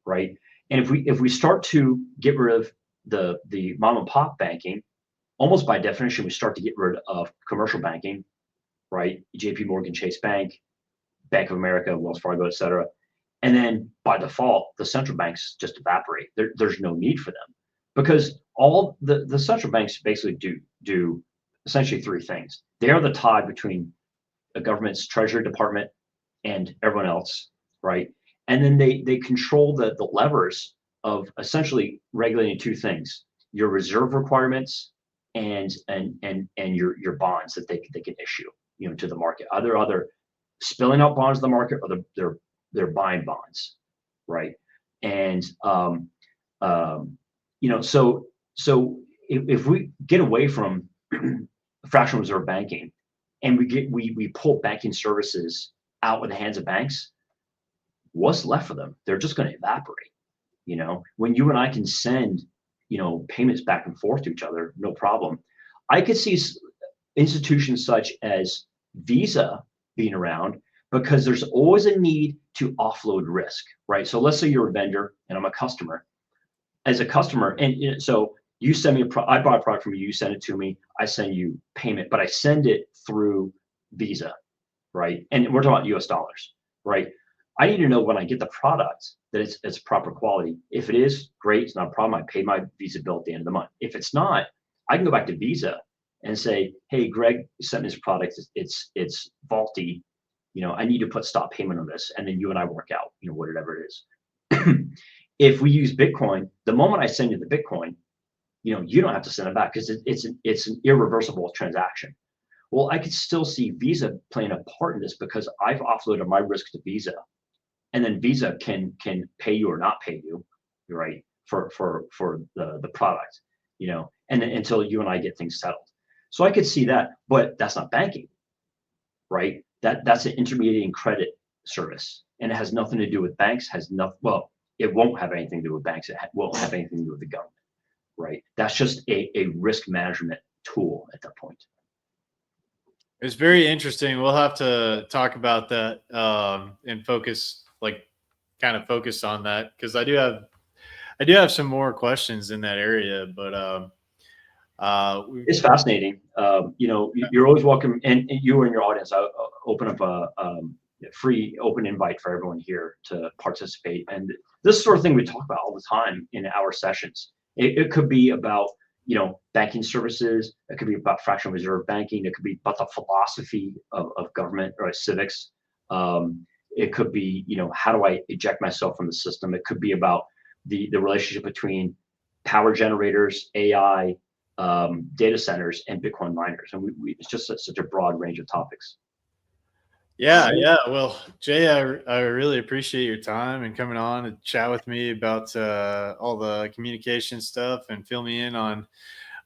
right? And if we start to get rid of the mom and pop banking, almost by definition, we start to get rid of commercial banking, right? JP Morgan Chase Bank, Bank of America, Wells Fargo, et cetera. And then by default, the central banks just evaporate. There's no need for them because all the central banks basically do essentially three things. They are the tie between a government's treasury department and everyone else, right? And then they control the levers of essentially regulating two things: your reserve requirements and your bonds that they can issue, to the market. Either spilling out bonds to the market or they're buying bonds, right? And so if we get away from fractional reserve banking and we pull banking services out of the hands of banks, what's left for them? They're just going to evaporate. When you and I can send, payments back and forth to each other, no problem. I could see institutions such as Visa being around because there's always a need to offload risk, right? So let's say you're a vendor and I'm a customer. As a customer, and so you send me I buy a product from you, you send it to me, I send you payment, but I send it through Visa, right? And we're talking about US dollars, right? I need to know when I get the product that it's proper quality. If it is, great, it's not a problem. I pay my Visa bill at the end of the month. If it's not, I can go back to Visa and say, hey, Greg sent me this product. It's faulty. I need to put stop payment on this, and then you and I work out, whatever it is. If we use Bitcoin, the moment I send you the Bitcoin, you don't have to send it back because it's an irreversible transaction. Well, I could still see Visa playing a part in this because I've offloaded my risk to Visa, and then Visa can pay you or not pay you, right, for the product, and then until you and I get things settled. So I could see that, but that's not banking, right? That's an intermediating credit service, and it has nothing to do with banks. Well, it won't have anything to do with banks. It won't have anything to do with the government, right? That's just a risk management tool at that point. It's very interesting. We'll have to talk about that and kind of focus on that because I do have some more questions in that area. But It's fascinating. You're always welcome, and you and your audience. I'll open up a free open invite for everyone here to participate. And this sort of thing we talk about all the time in our sessions. It could be about banking services. It could be about fractional reserve banking. It could be about the philosophy of government or civics. It could be how do I eject myself from the system. It could be about the relationship between power generators, AI, data centers, and Bitcoin miners. And it's just such a broad range of topics. Yeah, yeah. Well, Jay, I really appreciate your time and coming on and chat with me about all the communication stuff and fill me in on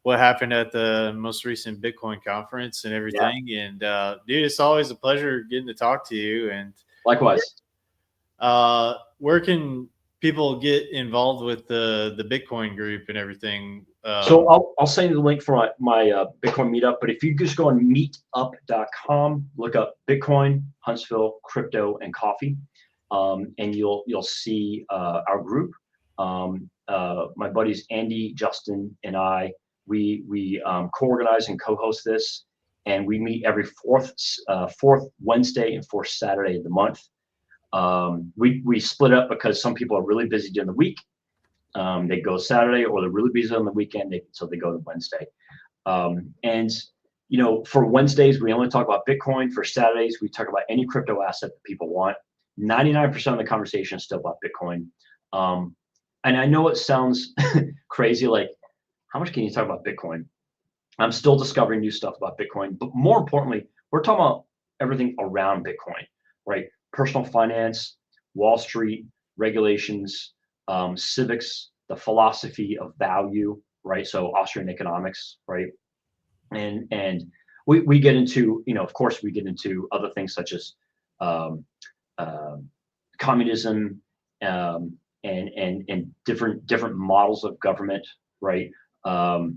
what happened at the most recent Bitcoin conference and Yeah, everything. And dude, it's always a pleasure getting to talk to you. And likewise. where can people get involved with the Bitcoin group and everything? So I'll send you the link for my Bitcoin meetup. But if you just go on meetup.com, look up Bitcoin, Huntsville, crypto, and coffee, and you'll see our group. My buddies Andy, Justin, and I, we co-organize and co-host this, and we meet every fourth Wednesday and fourth Saturday of the month. We split up because some people are really busy during the week. They go Saturday, or they're really busy on the weekend, so they go to Wednesday. And for Wednesdays, we only talk about Bitcoin. For Saturdays, we talk about any crypto asset that people want. 99% of the conversation is still about Bitcoin. And I know it sounds crazy, like, how much can you talk about Bitcoin? I'm still discovering new stuff about Bitcoin, but more importantly, we're talking about everything around Bitcoin, right? Personal finance, Wall Street, regulations, civics, the philosophy of value, right? So Austrian economics, right? And we get into, of course, we get into other things such as communism, and different models of government, right? I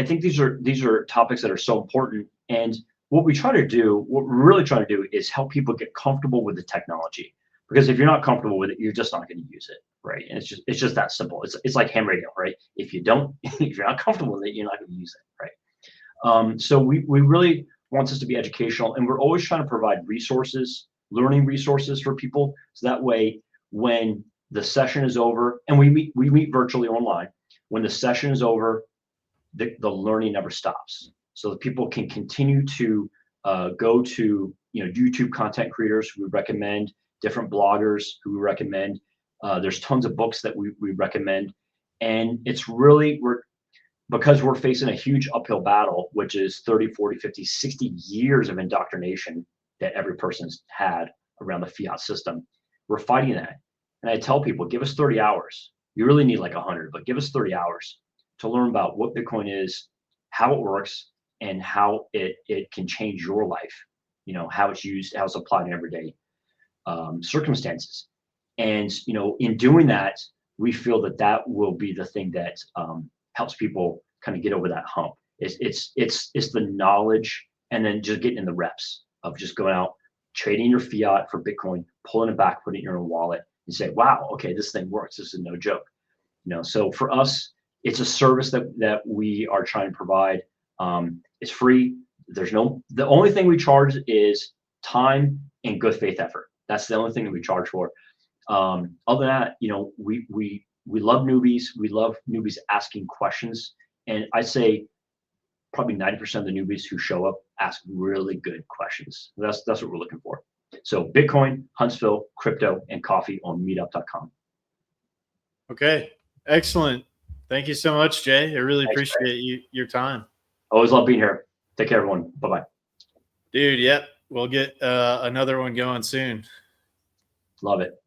think these are topics that are so important. And what we're really trying to do is help people get comfortable with the technology. Because if you're not comfortable with it, you're just not going to use it, right? And it's just that simple. It's like ham radio, right? If you're not comfortable with it, you're not going to use it, right? So we really want this to be educational, and we're always trying to provide resources, learning resources for people, so that way when the session is over, and we meet virtually online. When the session is over, the learning never stops. So that people can continue to go to YouTube content creators who we recommend, different bloggers who we recommend. There's tons of books that we recommend, and it's really because we're facing a huge uphill battle, which is 30, 40, 50, 60 years of indoctrination that every person's had around the fiat system. We're fighting that. And I tell people, give us 30 hours. You really need like 100, but give us 30 hours to learn about what Bitcoin is, how it works, and how it can change your life, how it's used, how it's applied in everyday circumstances. And, in doing that, we feel that will be the thing that helps people kind of get over that hump. It's the knowledge, and then just getting in the reps of just going out, trading your fiat for Bitcoin, pulling it back, putting it in your own wallet, and say, wow, okay, this thing works. This is no joke. So for us, it's a service that we are trying to provide. It's free. The only thing we charge is time and good faith effort. That's the only thing that we charge for. Other than that, we love newbies. We love newbies asking questions. And I say probably 90% of the newbies who show up ask really good questions. That's what we're looking for. So Bitcoin, Huntsville, crypto, and coffee on meetup.com. Okay, excellent. Thank you so much, Jay. I really Thanks, appreciate your time. Always love being here. Take care, everyone. Bye-bye. Dude, yep. We'll get another one going soon. Love it.